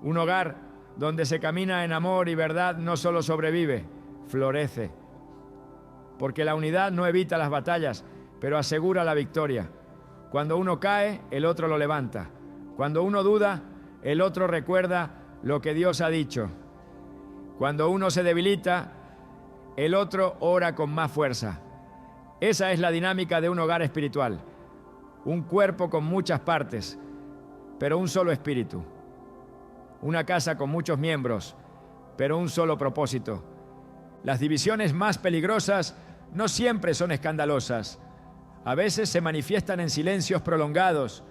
Un hogar donde se camina en amor y verdad no solo sobrevive, florece. Porque la unidad no evita las batallas, pero asegura la victoria. Cuando uno cae, el otro lo levanta. Cuando uno duda, el otro recuerda lo que Dios ha dicho. Cuando uno se debilita, el otro ora con más fuerza. Esa es la dinámica de un hogar espiritual. Un cuerpo con muchas partes, pero un solo espíritu. Una casa con muchos miembros, pero un solo propósito. Las divisiones más peligrosas no siempre son escandalosas. A veces se manifiestan en silencios prolongados,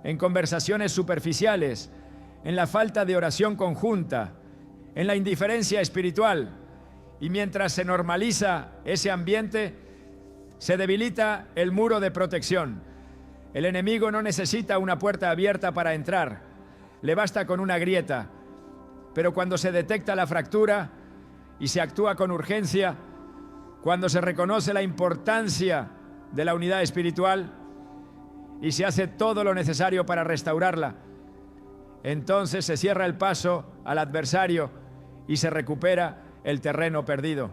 en conversaciones superficiales, en la falta de oración conjunta, en la indiferencia espiritual. Y mientras se normaliza ese ambiente, se debilita el muro de protección. El enemigo no necesita una puerta abierta para entrar, le basta con una grieta. Pero cuando se detecta la fractura y se actúa con urgencia, cuando se reconoce la importancia de la unidad espiritual y se hace todo lo necesario para restaurarla, entonces se cierra el paso al adversario y se recupera el terreno perdido.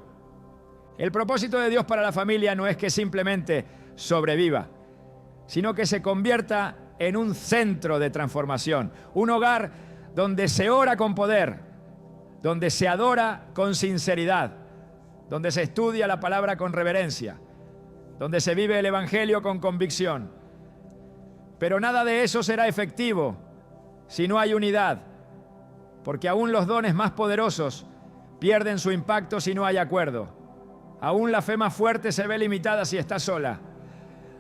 El propósito de Dios para la familia no es que simplemente sobreviva, sino que se convierta en un centro de transformación, un hogar donde se ora con poder, donde se adora con sinceridad, donde se estudia la palabra con reverencia, donde se vive el Evangelio con convicción. Pero nada de eso será efectivo si no hay unidad, porque aún los dones más poderosos pierden su impacto si no hay acuerdo. Aún la fe más fuerte se ve limitada si está sola.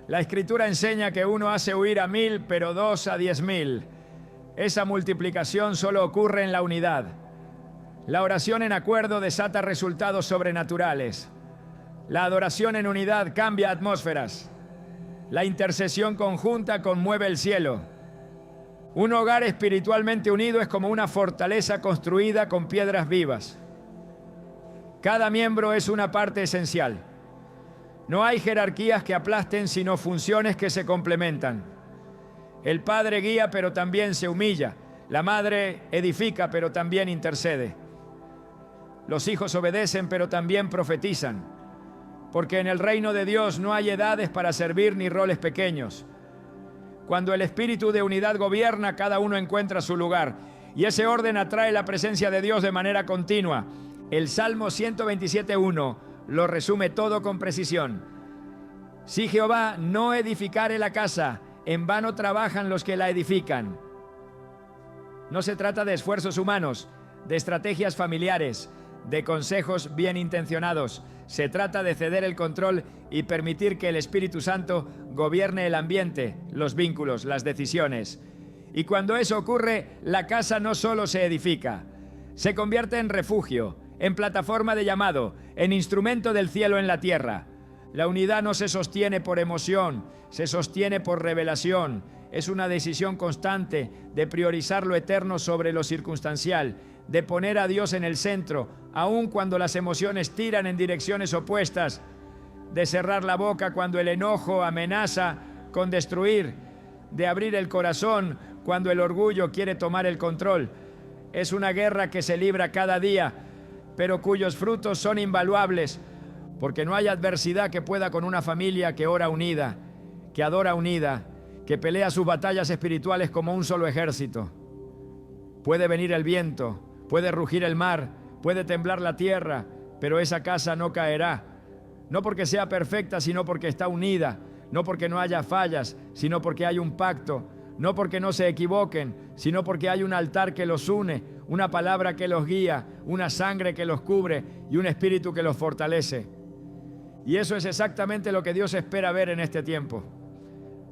La Escritura enseña que uno hace huir a 1000, pero 2 a 10.000. Esa multiplicación solo ocurre en la unidad. La oración en acuerdo desata resultados sobrenaturales. La adoración en unidad cambia atmósferas. La intercesión conjunta conmueve el cielo. Un hogar espiritualmente unido es como una fortaleza construida con piedras vivas. Cada miembro es una parte esencial. No hay jerarquías que aplasten, sino funciones que se complementan. El padre guía, pero también se humilla. La madre edifica, pero también intercede. Los hijos obedecen, pero también profetizan. Porque en el reino de Dios no hay edades para servir ni roles pequeños. Cuando el espíritu de unidad gobierna, cada uno encuentra su lugar. Y ese orden atrae la presencia de Dios de manera continua. El Salmo 127:1 lo resume todo con precisión. Si Jehová no edificare la casa, en vano trabajan los que la edifican. No se trata de esfuerzos humanos, de estrategias familiares, de consejos bien intencionados. Se trata de ceder el control y permitir que el Espíritu Santo gobierne el ambiente, los vínculos, las decisiones. Y cuando eso ocurre, la casa no solo se edifica, se convierte en refugio, en plataforma de llamado, en instrumento del cielo en la tierra. La unidad no se sostiene por emoción, se sostiene por revelación. Es una decisión constante de priorizar lo eterno sobre lo circunstancial, de poner a Dios en el centro, aun cuando las emociones tiran en direcciones opuestas, de cerrar la boca cuando el enojo amenaza con destruir, de abrir el corazón cuando el orgullo quiere tomar el control. Es una guerra que se libra cada día, pero cuyos frutos son invaluables, porque no hay adversidad que pueda con una familia que ora unida, que adora unida, que pelea sus batallas espirituales como un solo ejército. Puede venir el viento, puede rugir el mar, puede temblar la tierra, pero esa casa no caerá. No porque sea perfecta, sino porque está unida. No porque no haya fallas, sino porque hay un pacto. No porque no se equivoquen, sino porque hay un altar que los une, una palabra que los guía, una sangre que los cubre y un espíritu que los fortalece. Y eso es exactamente lo que Dios espera ver en este tiempo.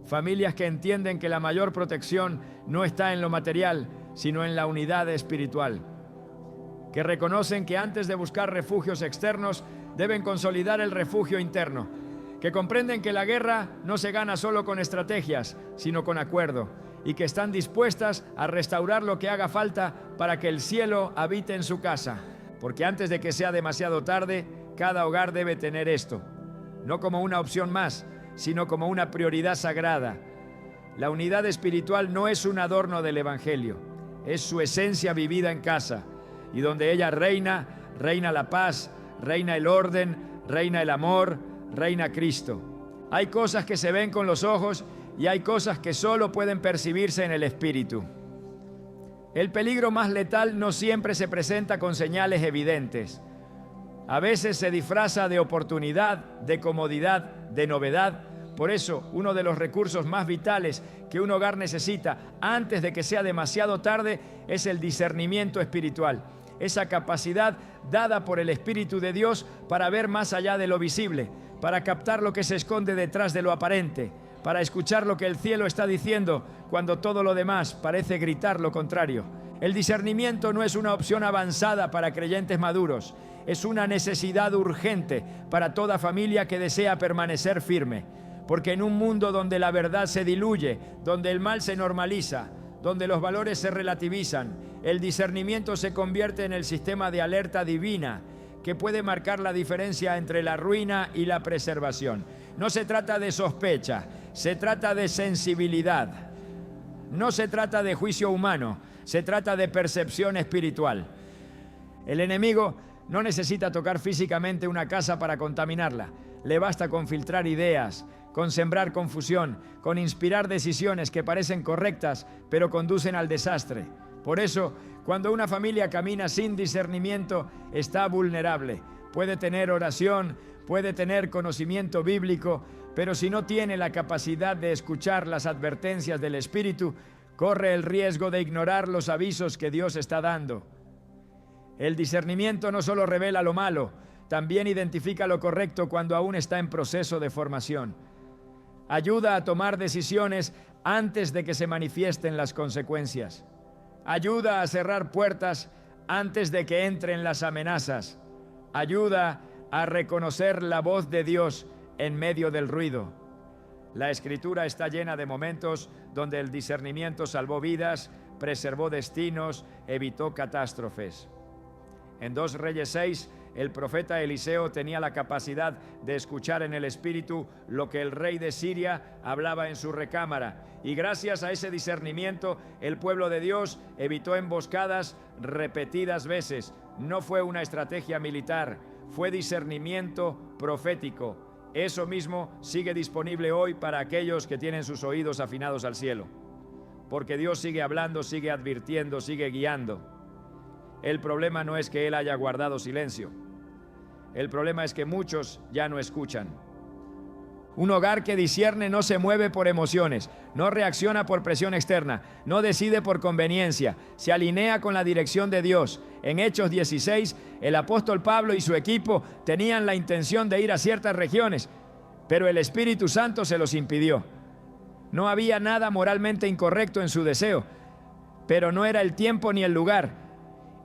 Familias que entienden que la mayor protección no está en lo material, sino en la unidad espiritual. Que reconocen que antes de buscar refugios externos, deben consolidar el refugio interno. Que comprenden que la guerra no se gana solo con estrategias, sino con acuerdo. Y que están dispuestas a restaurar lo que haga falta para que el cielo habite en su casa. Porque antes de que sea demasiado tarde, cada hogar debe tener esto. No como una opción más, sino como una prioridad sagrada. La unidad espiritual no es un adorno del Evangelio, es su esencia vivida en casa. Y donde ella reina, reina la paz, reina el orden, reina el amor, reina Cristo. Hay cosas que se ven con los ojos y hay cosas que solo pueden percibirse en el espíritu. El peligro más letal no siempre se presenta con señales evidentes. A veces se disfraza de oportunidad, de comodidad, de novedad. Por eso, uno de los recursos más vitales que un hogar necesita antes de que sea demasiado tarde es el discernimiento espiritual. Esa capacidad dada por el Espíritu de Dios para ver más allá de lo visible, para captar lo que se esconde detrás de lo aparente, para escuchar lo que el cielo está diciendo cuando todo lo demás parece gritar lo contrario. El discernimiento no es una opción avanzada para creyentes maduros, es una necesidad urgente para toda familia que desea permanecer firme. Porque en un mundo donde la verdad se diluye, donde el mal se normaliza, donde los valores se relativizan, el discernimiento se convierte en el sistema de alerta divina que puede marcar la diferencia entre la ruina y la preservación. No se trata de sospecha, se trata de sensibilidad. No se trata de juicio humano, se trata de percepción espiritual. El enemigo no necesita tocar físicamente una casa para contaminarla. Le basta con filtrar ideas, con sembrar confusión, con inspirar decisiones que parecen correctas, pero conducen al desastre. Por eso, cuando una familia camina sin discernimiento, está vulnerable. Puede tener oración, puede tener conocimiento bíblico, pero si no tiene la capacidad de escuchar las advertencias del Espíritu, corre el riesgo de ignorar los avisos que Dios está dando. El discernimiento no solo revela lo malo, también identifica lo correcto cuando aún está en proceso de formación. Ayuda a tomar decisiones antes de que se manifiesten las consecuencias. Ayuda a cerrar puertas antes de que entren las amenazas. Ayuda a reconocer la voz de Dios en medio del ruido. La Escritura está llena de momentos donde el discernimiento salvó vidas, preservó destinos, evitó catástrofes. En 2 Reyes 6, el profeta Eliseo tenía la capacidad de escuchar en el Espíritu lo que el rey de Siria hablaba en su recámara. Y gracias a ese discernimiento, el pueblo de Dios evitó emboscadas repetidas veces. No fue una estrategia militar, fue discernimiento profético. Eso mismo sigue disponible hoy para aquellos que tienen sus oídos afinados al cielo. Porque Dios sigue hablando, sigue advirtiendo, sigue guiando. El problema no es que Él haya guardado silencio. El problema es que muchos ya no escuchan. Un hogar que discierne no se mueve por emociones, no reacciona por presión externa, no decide por conveniencia, se alinea con la dirección de Dios. En Hechos 16, el apóstol Pablo y su equipo tenían la intención de ir a ciertas regiones, pero el Espíritu Santo se los impidió. No había nada moralmente incorrecto en su deseo, pero no era el tiempo ni el lugar.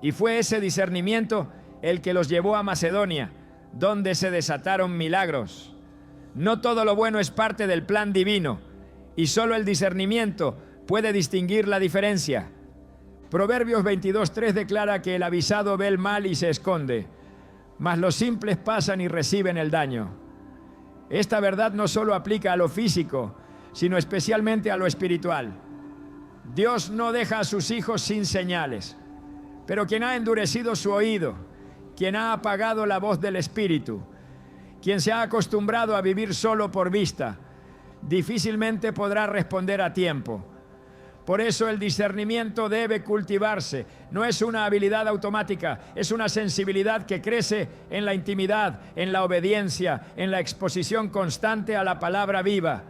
Y fue ese discernimiento el que los llevó a Macedonia, donde se desataron milagros. No todo lo bueno es parte del plan divino, y solo el discernimiento puede distinguir la diferencia. Proverbios 22:3 declara que el avisado ve el mal y se esconde, mas los simples pasan y reciben el daño. Esta verdad no solo aplica a lo físico, sino especialmente a lo espiritual. Dios no deja a sus hijos sin señales. Pero quien ha endurecido su oído, quien ha apagado la voz del Espíritu, quien se ha acostumbrado a vivir solo por vista, difícilmente podrá responder a tiempo. Por eso el discernimiento debe cultivarse. No es una habilidad automática, es una sensibilidad que crece en la intimidad, en la obediencia, en la exposición constante a la palabra viva.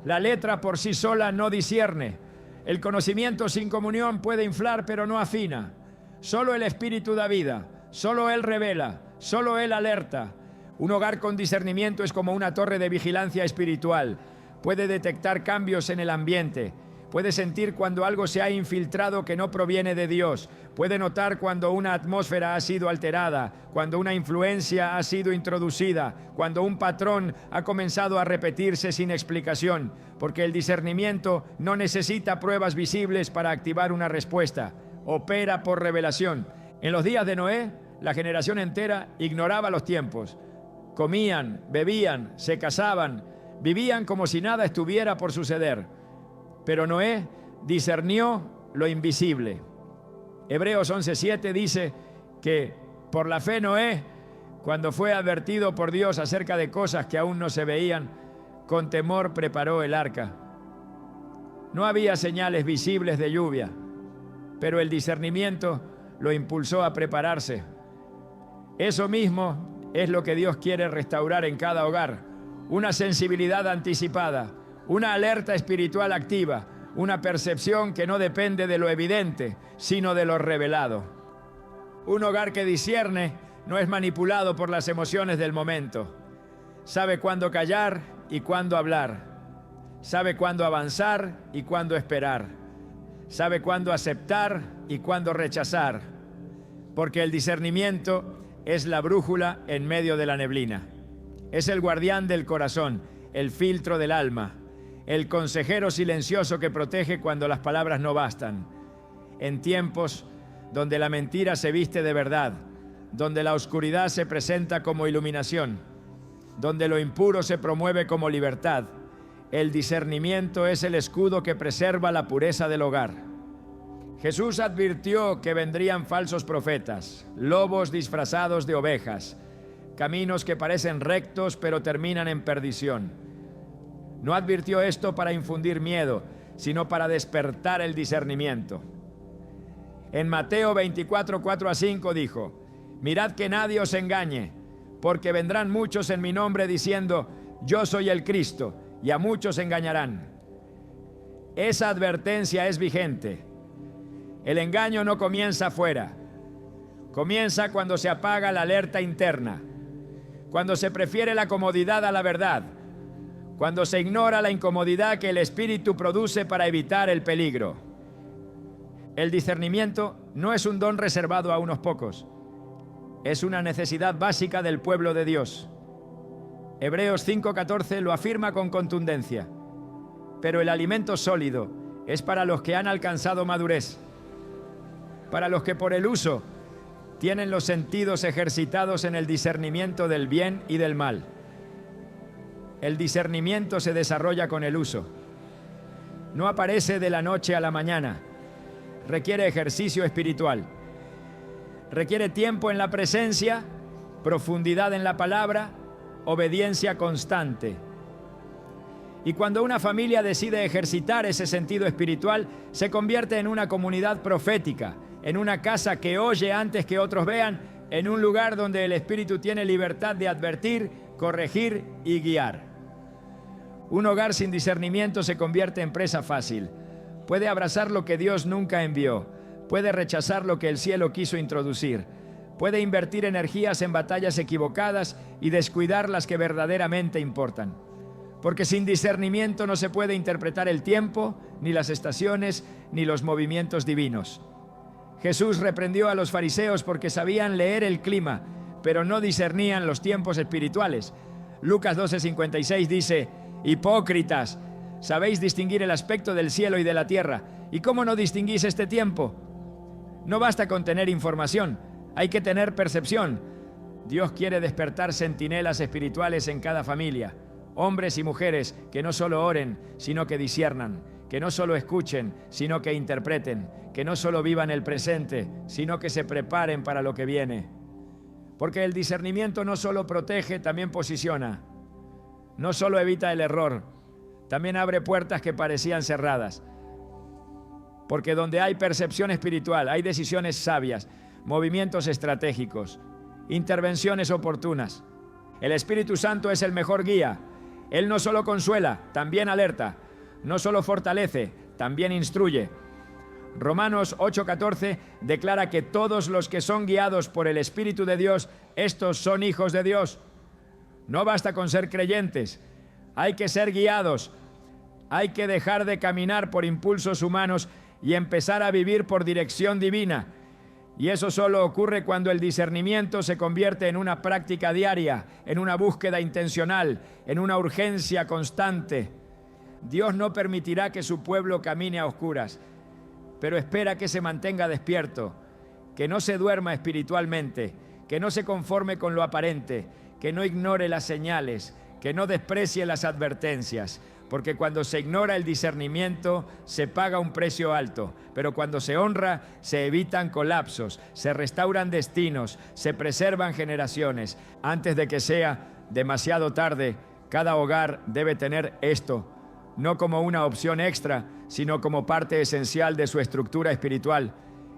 La letra por sí sola no discierne. El conocimiento sin comunión puede inflar, pero no afina. Solo el Espíritu da vida, solo Él revela, solo Él alerta. Un hogar con discernimiento es como una torre de vigilancia espiritual. Puede detectar cambios en el ambiente. Puede sentir cuando algo se ha infiltrado que no proviene de Dios. Puede notar cuando una atmósfera ha sido alterada, cuando una influencia ha sido introducida, cuando un patrón ha comenzado a repetirse sin explicación, porque el discernimiento no necesita pruebas visibles para activar una respuesta. Opera por revelación. En los días de Noé, la generación entera ignoraba los tiempos. Comían, bebían, se casaban, vivían como si nada estuviera por suceder. Pero Noé discernió lo invisible. Hebreos 11:7 dice que por la fe Noé, cuando fue advertido por Dios acerca de cosas que aún no se veían, con temor preparó el arca. No había señales visibles de lluvia, pero el discernimiento lo impulsó a prepararse. Eso mismo es lo que Dios quiere restaurar en cada hogar. Una sensibilidad anticipada, una alerta espiritual activa, una percepción que no depende de lo evidente, sino de lo revelado. Un hogar que discierne no es manipulado por las emociones del momento. Sabe cuándo callar y cuándo hablar. Sabe cuándo avanzar y cuándo esperar. Sabe cuándo aceptar y cuándo rechazar. Porque el discernimiento es la brújula en medio de la neblina. Es el guardián del corazón, el filtro del alma. el consejero silencioso que protege cuando las palabras no bastan. En tiempos donde la mentira se viste de verdad, donde la oscuridad se presenta como iluminación, donde lo impuro se promueve como libertad, el discernimiento es el escudo que preserva la pureza del hogar. Jesús advirtió que vendrían falsos profetas, lobos disfrazados de ovejas, caminos que parecen rectos pero terminan en perdición. No advirtió esto para infundir miedo, sino para despertar el discernimiento. En Mateo 24, 4-5 dijo: mirad que nadie os engañe, porque vendrán muchos en mi nombre diciendo, yo soy el Cristo, y a muchos engañarán. Esa advertencia es vigente. El engaño no comienza afuera, comienza cuando se apaga la alerta interna, cuando se prefiere la comodidad a la verdad, cuando se ignora la incomodidad que el Espíritu produce para evitar el peligro. El discernimiento no es un don reservado a unos pocos, es una necesidad básica del pueblo de Dios. Hebreos 5:14 lo afirma con contundencia. Pero el alimento sólido es para los que han alcanzado madurez, para los que por el uso tienen los sentidos ejercitados en el discernimiento del bien y del mal. El discernimiento se desarrolla con el uso. No aparece de la noche a la mañana. Requiere ejercicio espiritual. Requiere tiempo en la presencia, profundidad en la palabra, obediencia constante. Y cuando una familia decide ejercitar ese sentido espiritual, se convierte en una comunidad profética, en una casa que oye antes que otros vean, en un lugar donde el Espíritu tiene libertad de advertir, corregir y guiar. Un hogar sin discernimiento se convierte en presa fácil. Puede abrazar lo que Dios nunca envió, puede rechazar lo que el cielo quiso introducir, puede invertir energías en batallas equivocadas y descuidar las que verdaderamente importan. Porque sin discernimiento no se puede interpretar el tiempo, ni las estaciones, ni los movimientos divinos. Jesús reprendió a los fariseos porque sabían leer el clima, pero no discernían los tiempos espirituales. Lucas 12:56 dice: hipócritas, sabéis distinguir el aspecto del cielo y de la tierra, ¿y cómo no distinguís este tiempo? No basta con tener información, hay que tener percepción. Dios quiere despertar centinelas espirituales en cada familia, hombres y mujeres que no solo oren, sino que disciernan, que no solo escuchen, sino que interpreten, que no solo vivan el presente, sino que se preparen para lo que viene. Porque el discernimiento no solo protege, también posiciona. No solo evita el error, también abre puertas que parecían cerradas. Porque donde hay percepción espiritual, hay decisiones sabias, movimientos estratégicos, intervenciones oportunas. El Espíritu Santo es el mejor guía. Él no solo consuela, también alerta. No solo fortalece, también instruye. Romanos 8:14 declara que todos los que son guiados por el Espíritu de Dios, estos son hijos de Dios. No basta con ser creyentes, hay que ser guiados. Hay que dejar de caminar por impulsos humanos y empezar a vivir por dirección divina. Y eso solo ocurre cuando el discernimiento se convierte en una práctica diaria, en una búsqueda intencional, en una urgencia constante. Dios no permitirá que su pueblo camine a oscuras, pero espera que se mantenga despierto, que no se duerma espiritualmente, que no se conforme con lo aparente, que no ignore las señales, que no desprecie las advertencias. Porque cuando se ignora el discernimiento, se paga un precio alto. Pero cuando se honra, se evitan colapsos, se restauran destinos, se preservan generaciones. Antes de que sea demasiado tarde, cada hogar debe tener esto, no como una opción extra, sino como parte esencial de su estructura espiritual.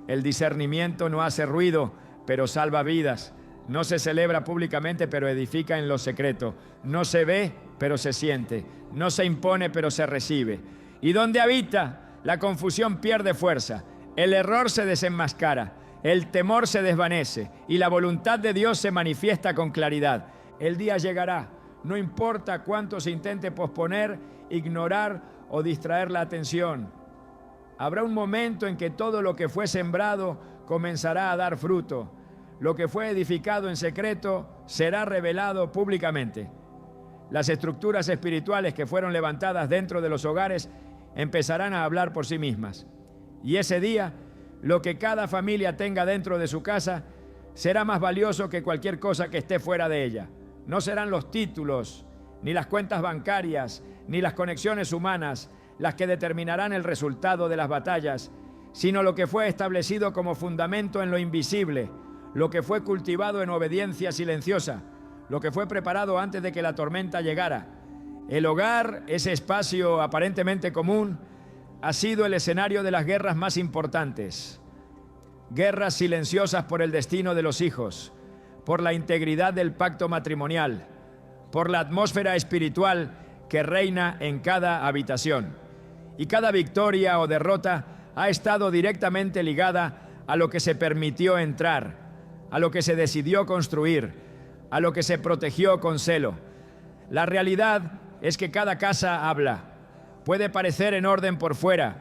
El discernimiento no hace ruido, pero salva vidas. No se celebra públicamente, pero edifica en lo secreto. No se ve, pero se siente. No se impone, pero se recibe. Y donde habita, la confusión pierde fuerza. El error se desenmascara. El temor se desvanece. Y la voluntad de Dios se manifiesta con claridad. El día llegará. No importa cuánto se intente posponer, ignorar o distraer la atención. Habrá un momento en que todo lo que fue sembrado comenzará a dar fruto. Lo que fue edificado en secreto será revelado públicamente. Las estructuras espirituales que fueron levantadas dentro de los hogares empezarán a hablar por sí mismas. Y ese día, lo que cada familia tenga dentro de su casa será más valioso que cualquier cosa que esté fuera de ella. No serán los títulos, ni las cuentas bancarias, ni las conexiones humanas las que determinarán el resultado de las batallas, sino lo que fue establecido como fundamento en lo invisible, lo que fue cultivado en obediencia silenciosa, lo que fue preparado antes de que la tormenta llegara. El hogar, ese espacio aparentemente común, ha sido el escenario de las guerras más importantes. Guerras silenciosas por el destino de los hijos, por la integridad del pacto matrimonial, por la atmósfera espiritual que reina en cada habitación. Y cada victoria o derrota ha estado directamente ligada a lo que se permitió entrar, a lo que se decidió construir, a lo que se protegió con celo. La realidad es que cada casa habla. Puede parecer en orden por fuera,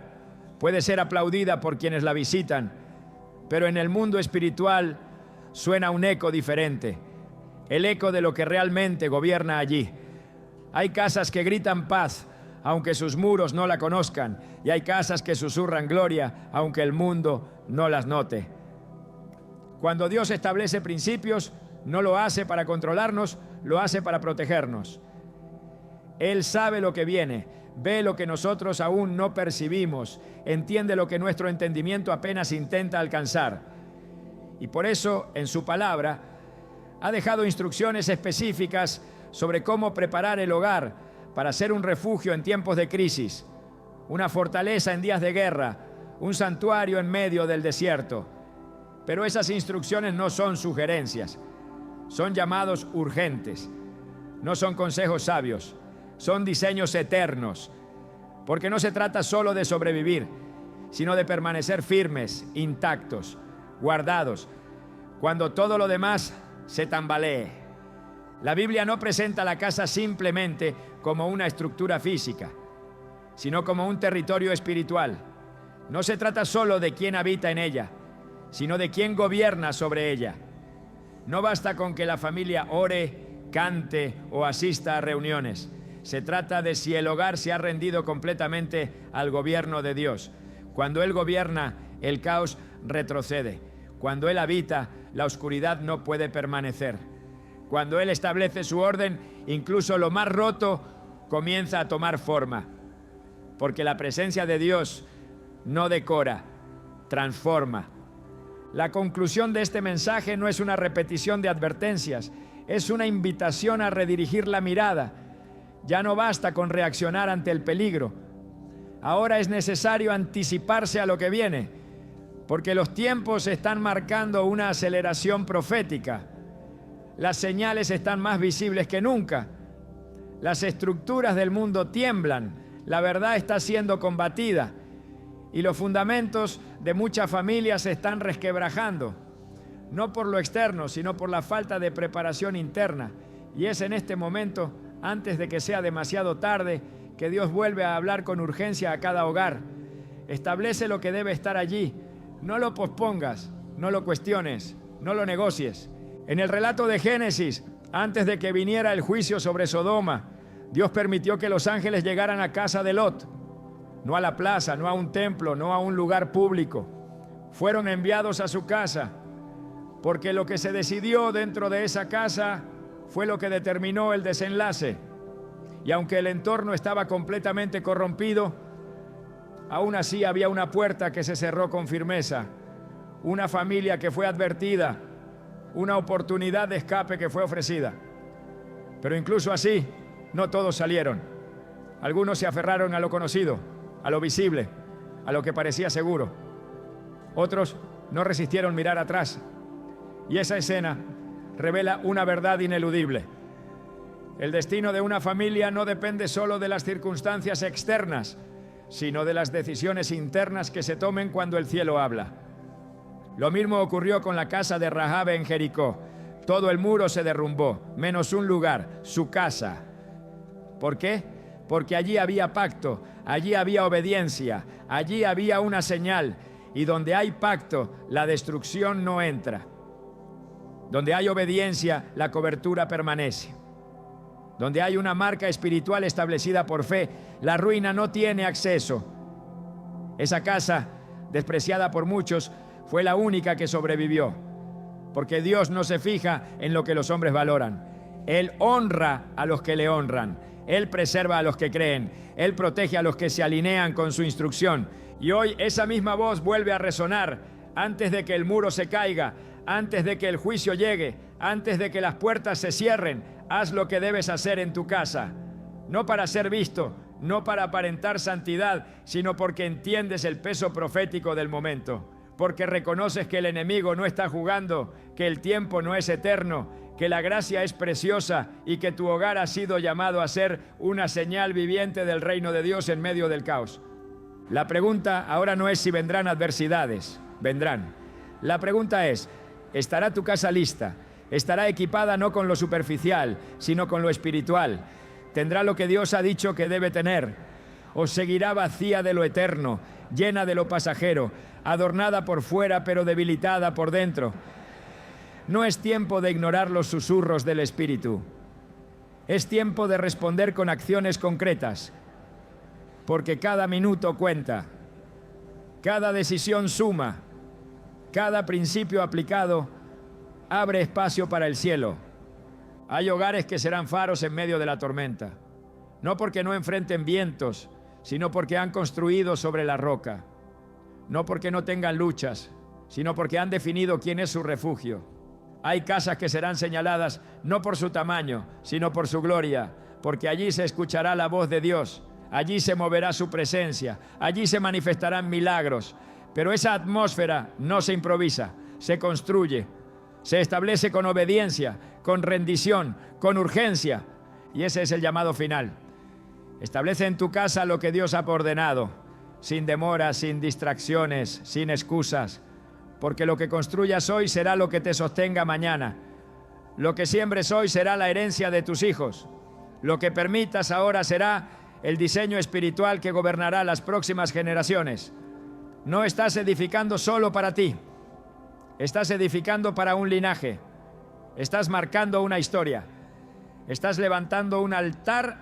puede ser aplaudida por quienes la visitan, pero en el mundo espiritual suena un eco diferente, el eco de lo que realmente gobierna allí. Hay casas que gritan paz, aunque sus muros no la conozcan, y hay casas que susurran gloria, aunque el mundo no las note. Cuando Dios establece principios, no lo hace para controlarnos, lo hace para protegernos. Él sabe lo que viene, ve lo que nosotros aún no percibimos, entiende lo que nuestro entendimiento apenas intenta alcanzar. Y por eso, en su palabra, ha dejado instrucciones específicas sobre cómo preparar el hogar para ser un refugio en tiempos de crisis, una fortaleza en días de guerra, un santuario en medio del desierto. Pero esas instrucciones no son sugerencias, son llamados urgentes, no son consejos sabios, son diseños eternos, porque no se trata solo de sobrevivir, sino de permanecer firmes, intactos, guardados, cuando todo lo demás se tambalee. La Biblia no presenta la casa simplemente como una estructura física, sino como un territorio espiritual. No se trata solo de quién habita en ella, sino de quién gobierna sobre ella. No basta con que la familia ore, cante o asista a reuniones. Se trata de si el hogar se ha rendido completamente al gobierno de Dios. Cuando Él gobierna, el caos retrocede. Cuando Él habita, la oscuridad no puede permanecer. Cuando Él establece su orden, incluso lo más roto comienza a tomar forma. Porque la presencia de Dios no decora, transforma. La conclusión de este mensaje no es una repetición de advertencias, es una invitación a redirigir la mirada. Ya no basta con reaccionar ante el peligro. Ahora es necesario anticiparse a lo que viene, porque los tiempos están marcando una aceleración profética. Las señales están más visibles que nunca. Las estructuras del mundo tiemblan, la verdad está siendo combatida y los fundamentos de muchas familias se están resquebrajando, no por lo externo, sino por la falta de preparación interna. Y es en este momento, antes de que sea demasiado tarde, que Dios vuelve a hablar con urgencia a cada hogar. Establece lo que debe estar allí. No lo pospongas, no lo cuestiones, no lo negocies. En el relato de Génesis, antes de que viniera el juicio sobre Sodoma, Dios permitió que los ángeles llegaran a casa de Lot. No a la plaza, no a un templo, no a un lugar público. Fueron enviados a su casa, porque lo que se decidió dentro de esa casa fue lo que determinó el desenlace. Y aunque el entorno estaba completamente corrompido, aún así había una puerta que se cerró con firmeza, una familia que fue advertida, una oportunidad de escape que fue ofrecida. Pero incluso así, no todos salieron. Algunos se aferraron a lo conocido, a lo visible, a lo que parecía seguro. Otros no resistieron mirar atrás. Y esa escena revela una verdad ineludible. El destino de una familia no depende solo de las circunstancias externas, sino de las decisiones internas que se tomen cuando el cielo habla. Lo mismo ocurrió con la casa de Rahab en Jericó. Todo el muro se derrumbó, menos un lugar, su casa. ¿Por qué? Porque allí había pacto, allí había obediencia, allí había una señal. Y donde hay pacto, la destrucción no entra. Donde hay obediencia, la cobertura permanece. donde hay una marca espiritual establecida por fe, la ruina no tiene acceso. Esa casa, despreciada por muchos, fue la única que sobrevivió, porque Dios no se fija en lo que los hombres valoran. Él honra a los que le honran, Él preserva a los que creen, Él protege a los que se alinean con su instrucción. Y hoy esa misma voz vuelve a resonar antes de que el muro se caiga, antes de que el juicio llegue, antes de que las puertas se cierren. Haz lo que debes hacer en tu casa, no para ser visto, no para aparentar santidad, sino porque entiendes el peso profético del momento, porque reconoces que el enemigo no está jugando, que el tiempo no es eterno, que la gracia es preciosa y que tu hogar ha sido llamado a ser una señal viviente del reino de Dios en medio del caos. La pregunta ahora no es si vendrán adversidades, vendrán. La pregunta es, ¿estará tu casa lista? ¿Estará equipada no con lo superficial, sino con lo espiritual? ¿Tendrá lo que Dios ha dicho que debe tener? ¿O seguirá vacía de lo eterno, llena de lo pasajero, adornada por fuera pero debilitada por dentro? No es tiempo de ignorar los susurros del Espíritu. Es tiempo de responder con acciones concretas, porque cada minuto cuenta, cada decisión suma, cada principio aplicado abre espacio para el cielo. Hay hogares que serán faros en medio de la tormenta, no porque no enfrenten vientos, sino porque han construido sobre la roca, no porque no tengan luchas, sino porque han definido quién es su refugio. Hay casas que serán señaladas no por su tamaño, sino por su gloria, porque allí se escuchará la voz de Dios, allí se moverá su presencia, allí se manifestarán milagros. Pero esa atmósfera no se improvisa, se construye, se establece con obediencia, con rendición, con urgencia. Y ese es el llamado final. Establece en tu casa lo que Dios ha ordenado, sin demoras, sin distracciones, sin excusas, porque lo que construyas hoy será lo que te sostenga mañana. Lo que siembres hoy será la herencia de tus hijos. Lo que permitas ahora será el diseño espiritual que gobernará las próximas generaciones. No estás edificando solo para ti, estás edificando para un linaje, estás marcando una historia, estás levantando un altar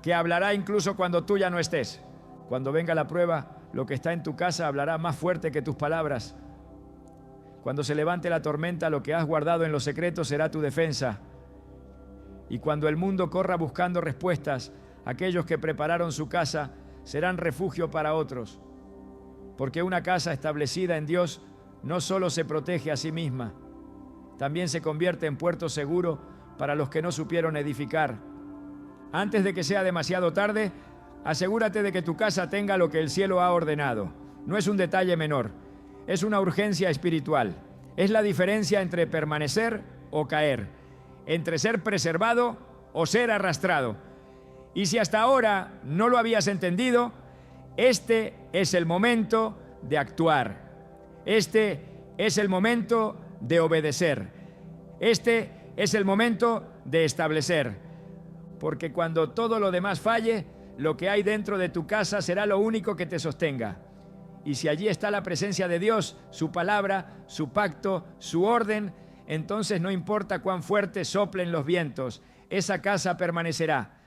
que hablará incluso cuando tú ya no estés. Cuando venga la prueba, lo que está en tu casa hablará más fuerte que tus palabras. Cuando se levante la tormenta, lo que has guardado en los secretos será tu defensa. Y cuando el mundo corra buscando respuestas, aquellos que prepararon su casa serán refugio para otros. Porque una casa establecida en Dios no solo se protege a sí misma, también se convierte en puerto seguro para los que no supieron edificar. Antes de que sea demasiado tarde, asegúrate de que tu casa tenga lo que el cielo ha ordenado. No es un detalle menor, es una urgencia espiritual. Es la diferencia entre permanecer o caer, entre ser preservado o ser arrastrado. Y si hasta ahora no lo habías entendido, este es el momento de actuar. Este es el momento de obedecer. Este es el momento de establecer. Porque cuando todo lo demás falle, lo que hay dentro de tu casa será lo único que te sostenga. Y si allí está la presencia de Dios, su palabra, su pacto, su orden, entonces no importa cuán fuerte soplen los vientos, esa casa permanecerá.